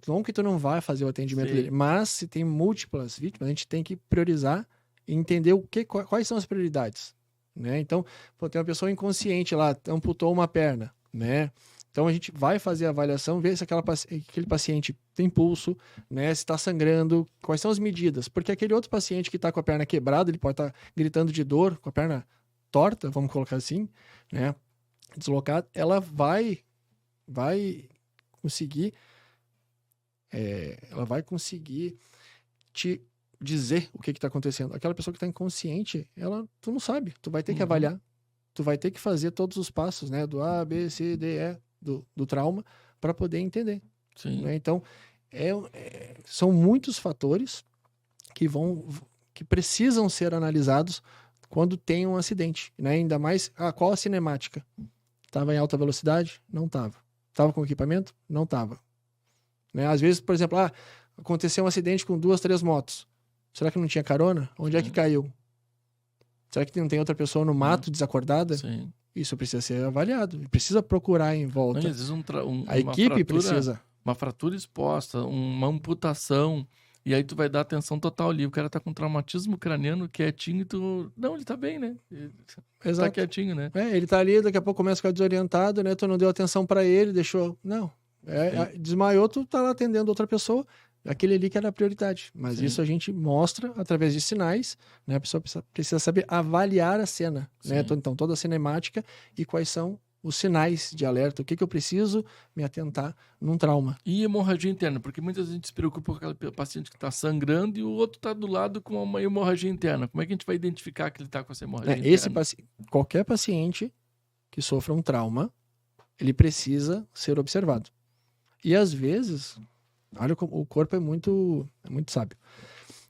S2: não que tu não vai fazer o atendimento dele, mas se tem múltiplas vítimas, a gente tem que priorizar e entender quais são as prioridades, né? Então, tem uma pessoa inconsciente lá, amputou uma perna, né? Então, a gente vai fazer a avaliação, ver se aquele paciente tem pulso, né? Se está sangrando, quais são as medidas. Porque aquele outro paciente que está com a perna quebrada, ele pode estar gritando de dor, com a perna torta, vamos colocar assim, né? Deslocada, ela vai conseguir te dizer o que está acontecendo. Aquela pessoa que está inconsciente, tu não sabe, tu vai ter que avaliar, tu vai ter que fazer todos os passos, né? Do A, B, C, D, E, do trauma para poder entender.
S1: Sim.
S2: Né? Então, são muitos fatores que precisam ser analisados quando tem um acidente. Né? Ainda mais, qual a cinemática? Estava em alta velocidade? Não estava. Estava com equipamento? Não estava. Né? Às vezes, por exemplo, aconteceu um acidente com 2, 3 motos. Será que não tinha carona? Onde é que caiu? Será que não tem outra pessoa no mato desacordada?
S1: Sim.
S2: Isso precisa ser avaliado. Precisa procurar em volta.
S1: Não, às vezes
S2: a equipe precisa.
S1: Uma fratura exposta, uma amputação, e aí tu vai dar atenção total ali. O cara tá com traumatismo craniano quietinho e tu... Não, ele tá bem, né? Ele
S2: Exato.
S1: tá quietinho, né?
S2: Ele tá ali, daqui a pouco começa a ficar desorientado, né? Tu não deu atenção para ele, deixou... Não. Desmaiou, tu tá lá atendendo outra pessoa. Aquele ali que era a prioridade. Mas isso a gente mostra através de sinais, né? A pessoa precisa saber avaliar a cena, né? Então, toda a cinemática e quais são os sinais de alerta. O que eu preciso me atentar num trauma.
S1: E hemorragia interna, porque muita gente se preocupa com aquele paciente que está sangrando e o outro está do lado com uma hemorragia interna. Como é que a gente vai identificar que ele está com essa hemorragia interna?
S2: Qualquer paciente que sofra um trauma, ele precisa ser observado. E às vezes... Olha, o corpo é muito sábio.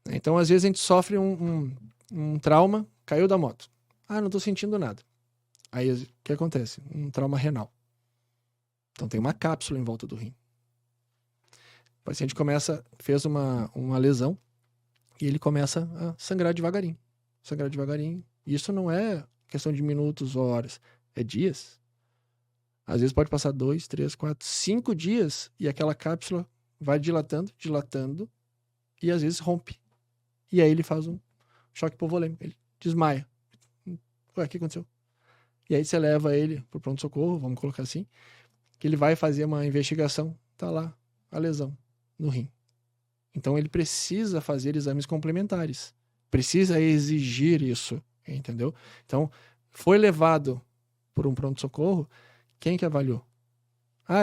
S2: Então, às vezes, a gente sofre um trauma, caiu da moto. Não tô sentindo nada. Aí, o que acontece? Um trauma renal. Então, tem uma cápsula em volta do rim. O paciente fez uma lesão e ele começa a sangrar devagarinho. Sangrar devagarinho. Isso não é questão de minutos ou horas. É dias. Às vezes, pode passar 2, 3, 4, 5 dias e aquela cápsula vai dilatando, e às vezes rompe. E aí ele faz um choque hipovolêmico, ele desmaia. Ué, o que aconteceu? E aí você leva ele pro pronto-socorro, vamos colocar assim, que ele vai fazer uma investigação, tá lá a lesão no rim. Então ele precisa fazer exames complementares, precisa exigir isso, entendeu? Então, foi levado por um pronto-socorro, quem que avaliou?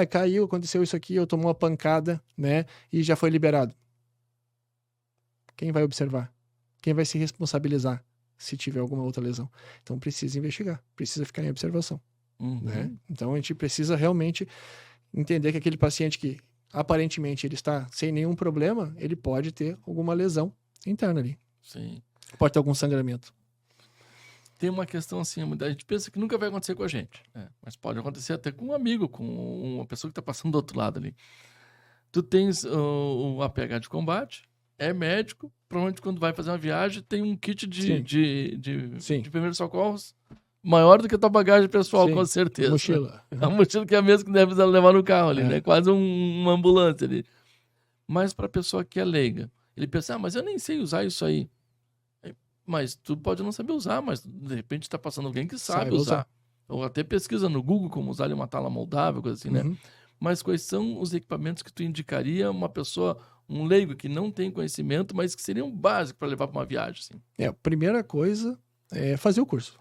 S2: Caiu, aconteceu isso aqui, eu tomou uma pancada, né? E já foi liberado. Quem vai observar? Quem vai se responsabilizar se tiver alguma outra lesão? Então precisa investigar, precisa ficar em observação. Né? Então a gente precisa realmente entender que aquele paciente que aparentemente ele está sem nenhum problema, ele pode ter alguma lesão interna ali.
S1: Sim.
S2: Pode ter algum sangramento.
S1: Tem uma questão assim, a gente pensa que nunca vai acontecer com a gente, né? Mas pode acontecer até com um amigo, com uma pessoa que está passando do outro lado ali. Tu tens o APH de combate, é médico, provavelmente quando vai fazer uma viagem tem um kit de primeiros socorros maior do que a tua bagagem pessoal, com certeza.
S2: Mochila.
S1: A mochila que é a mesma que deve levar no carro ali, né? Quase uma ambulância ali. Mas para a pessoa que é leiga, ele pensa, mas eu nem sei usar isso aí. Mas tu pode não saber usar, mas de repente está passando alguém que sabe usar. Ou até pesquisa no Google como usar uma tala moldável, coisa assim, né? Mas quais são os equipamentos que tu indicaria uma pessoa, um leigo que não tem conhecimento, mas que seriam básicos para levar para uma viagem? Assim?
S2: A primeira coisa é fazer o curso.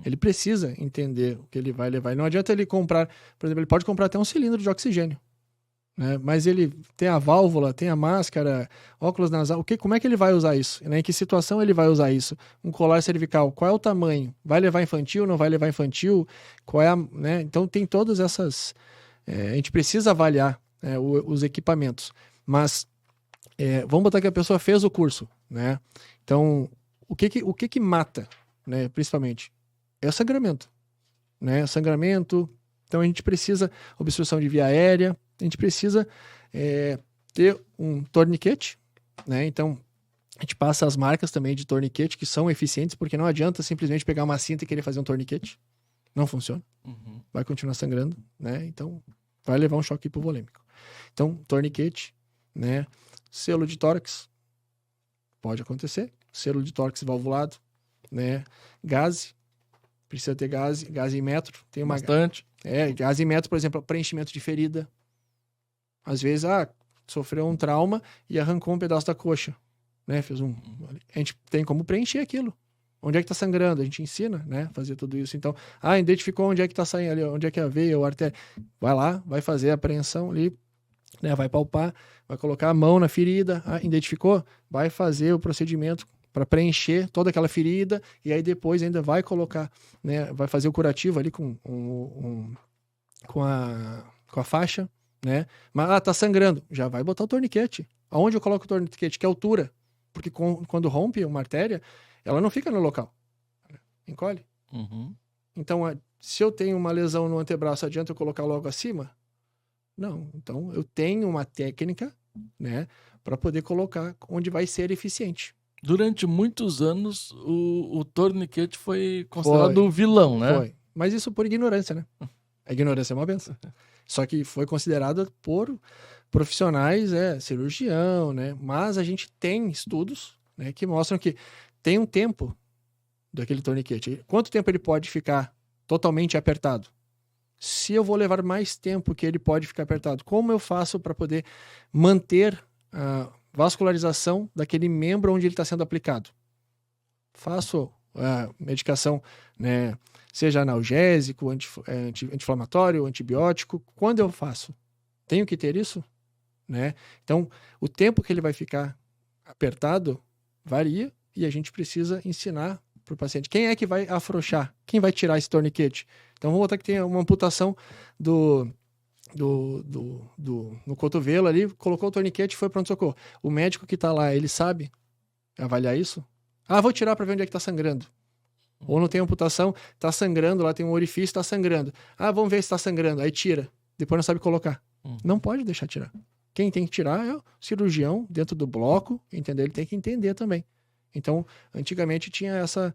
S2: Ele precisa entender o que ele vai levar. E não adianta ele comprar, por exemplo, ele pode comprar até um cilindro de oxigênio. Né? Mas ele tem a válvula, tem a máscara, óculos nasal, como é que ele vai usar isso? Né? Em que situação ele vai usar isso? Um colar cervical, qual é o tamanho? Vai levar infantil, não vai levar infantil? Qual é né? Então tem todas essas... a gente precisa avaliar os equipamentos. Mas vamos botar que a pessoa fez o curso. Né? Então, o que mata, né? Principalmente? É o sangramento. Né? Sangramento. Então a gente precisa obstrução de via aérea. A gente precisa ter um torniquete, né? Então, a gente passa as marcas também de torniquete que são eficientes, porque não adianta simplesmente pegar uma cinta e querer fazer um torniquete. Não funciona. Vai continuar sangrando, né? Então, vai levar um choque hipovolêmico. Então, torniquete, né? Selo de tórax, pode acontecer. Selo de tórax valvulado, né? Gaze, precisa ter gaze em metro. Tem
S1: bastante.
S2: Gaze em metro, por exemplo, preenchimento de ferida. Às vezes, sofreu um trauma e arrancou um pedaço da coxa, né? A gente tem como preencher aquilo. Onde é que tá sangrando? A gente ensina, né? Fazer tudo isso. Então, identificou onde é que tá saindo ali, onde é que é a veia ou a artéria. Vai lá, vai fazer a apreensão ali, né? Vai palpar, vai colocar a mão na ferida. Identificou? Vai fazer o procedimento para preencher toda aquela ferida e aí depois ainda vai colocar, né? Vai fazer o curativo ali com com a faixa, né? Mas, tá sangrando. Já vai botar o torniquete. Aonde eu coloco o torniquete? Que altura? Porque quando rompe uma artéria, ela não fica no local. Encolhe.
S1: Uhum.
S2: Então, se eu tenho uma lesão no antebraço, adianta eu colocar logo acima? Não. Então, eu tenho uma técnica, né, para poder colocar onde vai ser eficiente.
S1: Durante muitos anos, o torniquete foi considerado o vilão, né?
S2: Foi. Mas isso por ignorância, né? A ignorância é uma benção. Só que foi considerado por profissionais, cirurgião, né? Mas a gente tem estudos, né, que mostram que tem um tempo daquele torniquete. Quanto tempo ele pode ficar totalmente apertado? Se eu vou levar mais tempo que ele pode ficar apertado, como eu faço para poder manter a vascularização daquele membro onde ele está sendo aplicado? Faço medicação, né, seja analgésico, anti-inflamatório, antibiótico. Quando eu faço? Tenho que ter isso? Né? Então, o tempo que ele vai ficar apertado varia e a gente precisa ensinar para o paciente. Quem é que vai afrouxar? Quem vai tirar esse torniquete? Então, vamos botar que tem uma amputação no cotovelo ali, colocou o torniquete e foi pronto-socorro. O médico que está lá, ele sabe avaliar isso? Vou tirar para ver onde é que está sangrando. Ou não tem amputação, está sangrando, lá tem um orifício, está sangrando. Vamos ver se está sangrando. Aí tira. Depois não sabe colocar. Não pode deixar tirar. Quem tem que tirar é o cirurgião dentro do bloco, entendeu? Ele tem que entender também. Então, antigamente tinha essa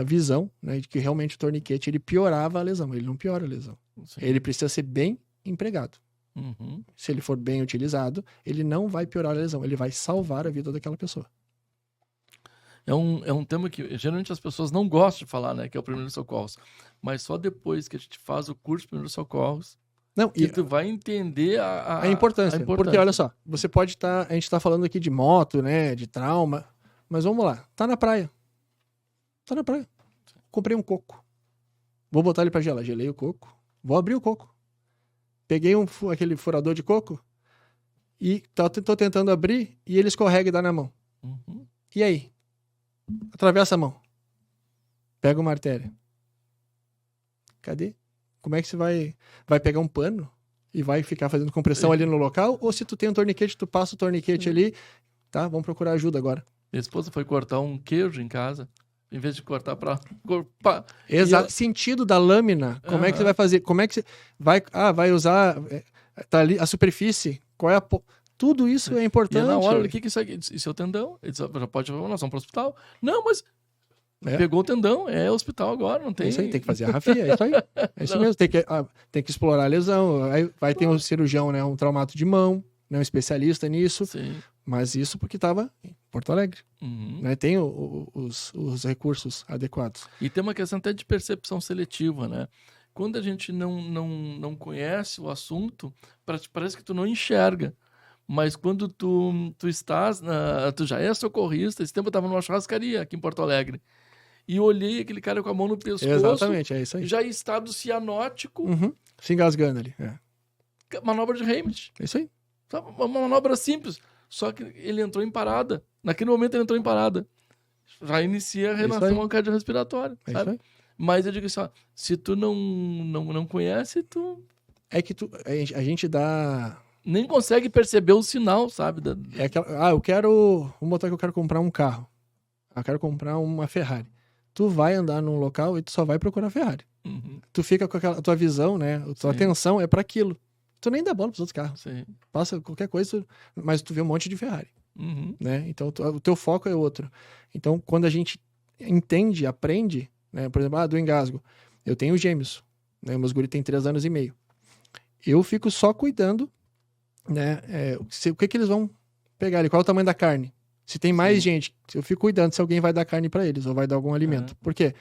S2: visão, né, de que realmente o torniquete ele piorava a lesão. Ele não piora a lesão. Sim. Ele precisa ser bem empregado.
S1: Uhum.
S2: Se ele for bem utilizado, ele não vai piorar a lesão. Ele vai salvar a vida daquela pessoa.
S1: É um tema que geralmente as pessoas não gostam de falar, né? Que é o primeiros socorros. Mas só depois que a gente faz o curso de primeiros socorros que tu vai entender
S2: a importância. Porque, olha só, você pode estar... A gente está falando aqui de moto, né? De trauma. Mas vamos lá. Tá na praia. Comprei um coco. Vou botar ele para gelar. Gelei o coco. Vou abrir o coco. Peguei aquele furador de coco e tô tentando abrir e ele escorrega e dá na mão.
S1: Uhum.
S2: E aí? Atravessa a mão. Pega uma artéria. Cadê? Como é que você vai pegar um pano e vai ficar fazendo compressão ali no local? Ou se tu tem um torniquete, tu passa o torniquete ali, tá? Vamos procurar ajuda agora.
S1: Minha esposa foi cortar um queijo em casa, em vez de cortar para...
S2: Exato. Sentido da lâmina. Como é que você vai fazer? Como é que você vai usar... Tá ali a superfície. Qual é a... Tudo isso é importante.
S1: E na hora, o que isso aqui? Isso é o tendão. Ele já pode falar, nós vamos para o hospital. Não, mas pegou o tendão, é hospital agora, não tem...
S2: É isso aí, tem que fazer a rafia, é isso aí. É isso mesmo, tem que explorar a lesão. Aí vai ter um cirurgião, né, um traumato de mão, né, um especialista nisso.
S1: Sim.
S2: Mas isso porque estava em Porto Alegre.
S1: Uhum.
S2: Né, tem os recursos adequados.
S1: E tem uma questão até de percepção seletiva, né? Quando a gente não conhece o assunto, parece que tu não enxerga. Mas quando tu estás, tu já é socorrista, esse tempo eu estava numa churrascaria aqui em Porto Alegre, e olhei aquele cara com a mão no pescoço.
S2: Exatamente, é isso aí.
S1: Já em estado cianótico.
S2: Uhum. Se engasgando ali.
S1: Manobra de Heimlich.
S2: É isso aí.
S1: Uma manobra simples, só que ele entrou em parada. Naquele momento ele entrou em parada. Já inicia a reação cardiorrespiratória.
S2: É isso aí.
S1: Mas eu digo assim, ó, se tu não conhece, tu...
S2: É que a gente dá...
S1: Nem consegue perceber o sinal, sabe?
S2: É aquela, vamos botar que eu quero comprar um carro. Eu quero comprar uma Ferrari. Tu vai andar num local e tu só vai procurar Ferrari.
S1: Uhum.
S2: Tu fica com a tua visão, né? A tua atenção é para aquilo. Tu nem dá bola pros outros carros.
S1: Sim.
S2: Passa qualquer coisa, mas tu vê um monte de Ferrari.
S1: Uhum.
S2: Né? Então, o teu foco é outro. Então, quando a gente entende, aprende, né? Por exemplo, do engasgo. Eu tenho gêmeos. Né? Meus guri têm 3 anos e meio. Eu fico só cuidando, né? O que eles vão pegar ali, qual é o tamanho da carne. Se tem mais gente, eu fico cuidando se alguém vai dar carne para eles ou vai dar algum alimento. Por quê?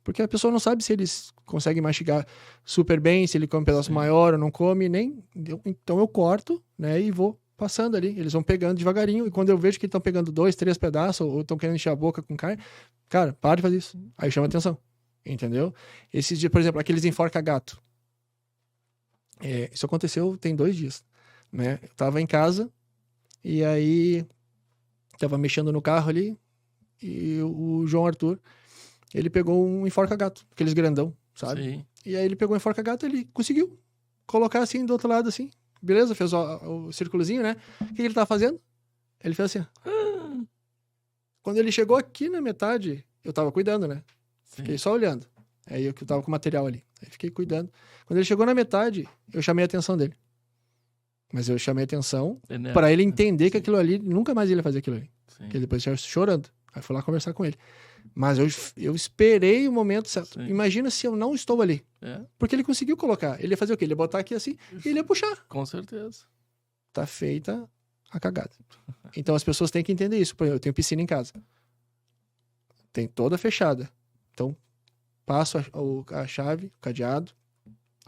S2: Porque a pessoa não sabe se eles conseguem mastigar super bem, se ele come um pedaço maior ou não come, nem... Então eu corto, né, e vou passando ali. Eles vão pegando devagarinho, e quando eu vejo que eles estão pegando 2, 3 pedaços ou estão querendo encher a boca com carne, cara, para de fazer isso. Aí chama atenção, entendeu? Esses dias, por exemplo, aqueles enforca-gato. Isso aconteceu tem 2 dias, né? Eu tava em casa e aí tava mexendo no carro ali e o João Arthur, ele pegou um enforca-gato, aqueles grandão, sabe?
S1: Sim.
S2: E aí ele pegou um enforca-gato e ele conseguiu. colocar assim do outro lado, assim. Beleza? Fez o círculozinho, né? O que ele tava fazendo? Ele fez assim, ó. Quando ele chegou aqui na metade, eu tava cuidando, né? Fiquei só olhando. Aí eu tava com o material ali. Aí fiquei cuidando. Quando ele chegou na metade, eu chamei a atenção dele. Mas eu chamei a atenção para ele entender que aquilo ali, nunca mais ele ia fazer aquilo ali. Porque depois ele estava chorando. Aí fui lá conversar com ele. Mas eu esperei o momento certo. Sim. Imagina se eu não estou ali. Porque ele conseguiu colocar. Ele ia fazer o quê? Ele ia botar aqui assim e ele ia puxar.
S1: Com certeza.
S2: Tá feita a cagada. Então as pessoas têm que entender isso. Por exemplo, eu tenho piscina em casa. Tem toda fechada. Então, passo a chave, o cadeado,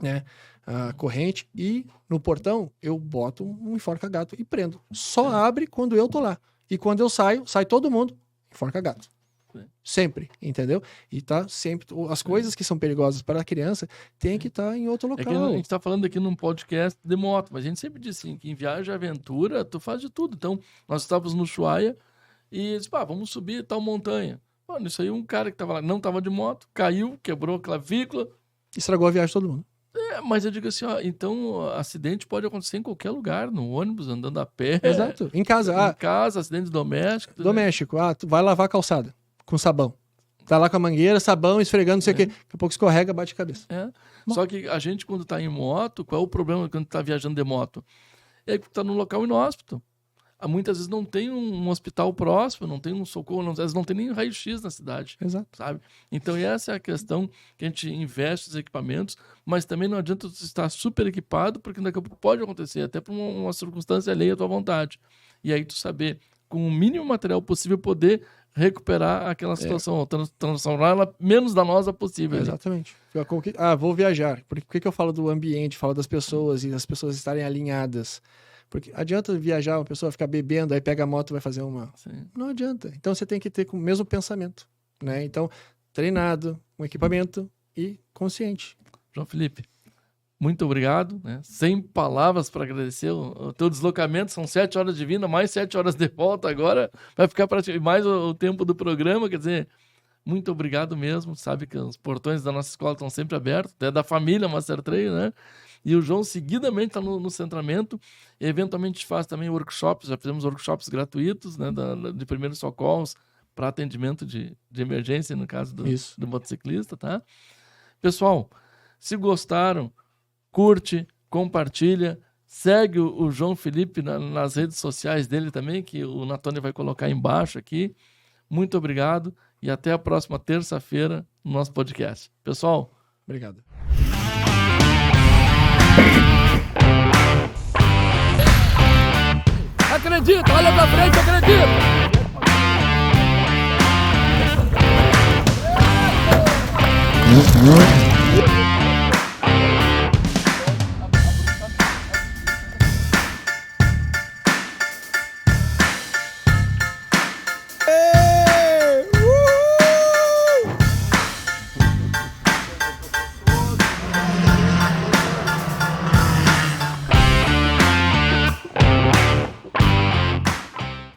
S2: né, a corrente, e no portão eu boto um enforca-gato e prendo. Só abre quando eu tô lá. E quando eu saio, sai todo mundo, enforca-gato. Sempre, entendeu? E tá sempre... As coisas que são perigosas para a criança tem que estar em outro local.
S1: É que a gente tá falando aqui num podcast de moto, mas a gente sempre diz assim, que em viagem aventura, tu faz de tudo. Então, nós estávamos no Ushuaia e disse, vamos subir tal montanha. Mano, isso aí um cara que tava lá, não tava de moto, caiu, quebrou a clavícula.
S2: Estragou a viagem de todo mundo.
S1: Mas eu digo assim, então acidente pode acontecer em qualquer lugar, no ônibus, andando a pé.
S2: Exato. Em casa.
S1: Em casa, acidentes domésticos.
S2: Doméstico. Tu vai lavar a calçada com sabão. Tá lá com a mangueira, sabão, esfregando, não sei o quê. Daqui a pouco escorrega, bate a cabeça.
S1: Só que a gente, quando tá em moto, qual é o problema quando tá viajando de moto? É que tá num local inóspito. Muitas vezes não tem um hospital próximo, não tem um socorro, às vezes não tem nem raio-x na cidade.
S2: Exato.
S1: Sabe? Então essa é a questão que a gente investe nos equipamentos, mas também não adianta você estar super equipado, porque daqui a pouco pode acontecer, até por uma circunstância alheia à tua vontade. E aí tu saber, com o mínimo material possível, poder recuperar aquela situação, transformar ela menos danosa possível.
S2: Exatamente. Vou viajar. Por que eu falo do ambiente, falo das pessoas e as pessoas estarem alinhadas? Porque adianta viajar, uma pessoa ficar bebendo, aí pega a moto e vai fazer uma...
S1: Sim.
S2: Não adianta. Então você tem que ter com o mesmo pensamento, né? Então, treinado, com equipamento e consciente.
S1: João Felipe, muito obrigado, né? Sem palavras para agradecer o teu deslocamento. São 7 horas de vinda, mais 7 horas de volta agora. Vai ficar mais o tempo do programa, quer dizer... Muito obrigado mesmo. Sabe que os portões da nossa escola estão sempre abertos, até da família Master Trail, né? E o João seguidamente está no centramento. E eventualmente faz também workshops. Já fizemos workshops gratuitos, né, de primeiros socorros para atendimento de emergência, no caso do motociclista, tá? Pessoal, se gostaram, curte, compartilha. Segue o João Felipe nas redes sociais dele também, que o Natônia vai colocar embaixo aqui. Muito obrigado e até a próxima terça-feira no nosso podcast. Pessoal,
S2: obrigado.
S1: Acredita, olha pra frente, acredita!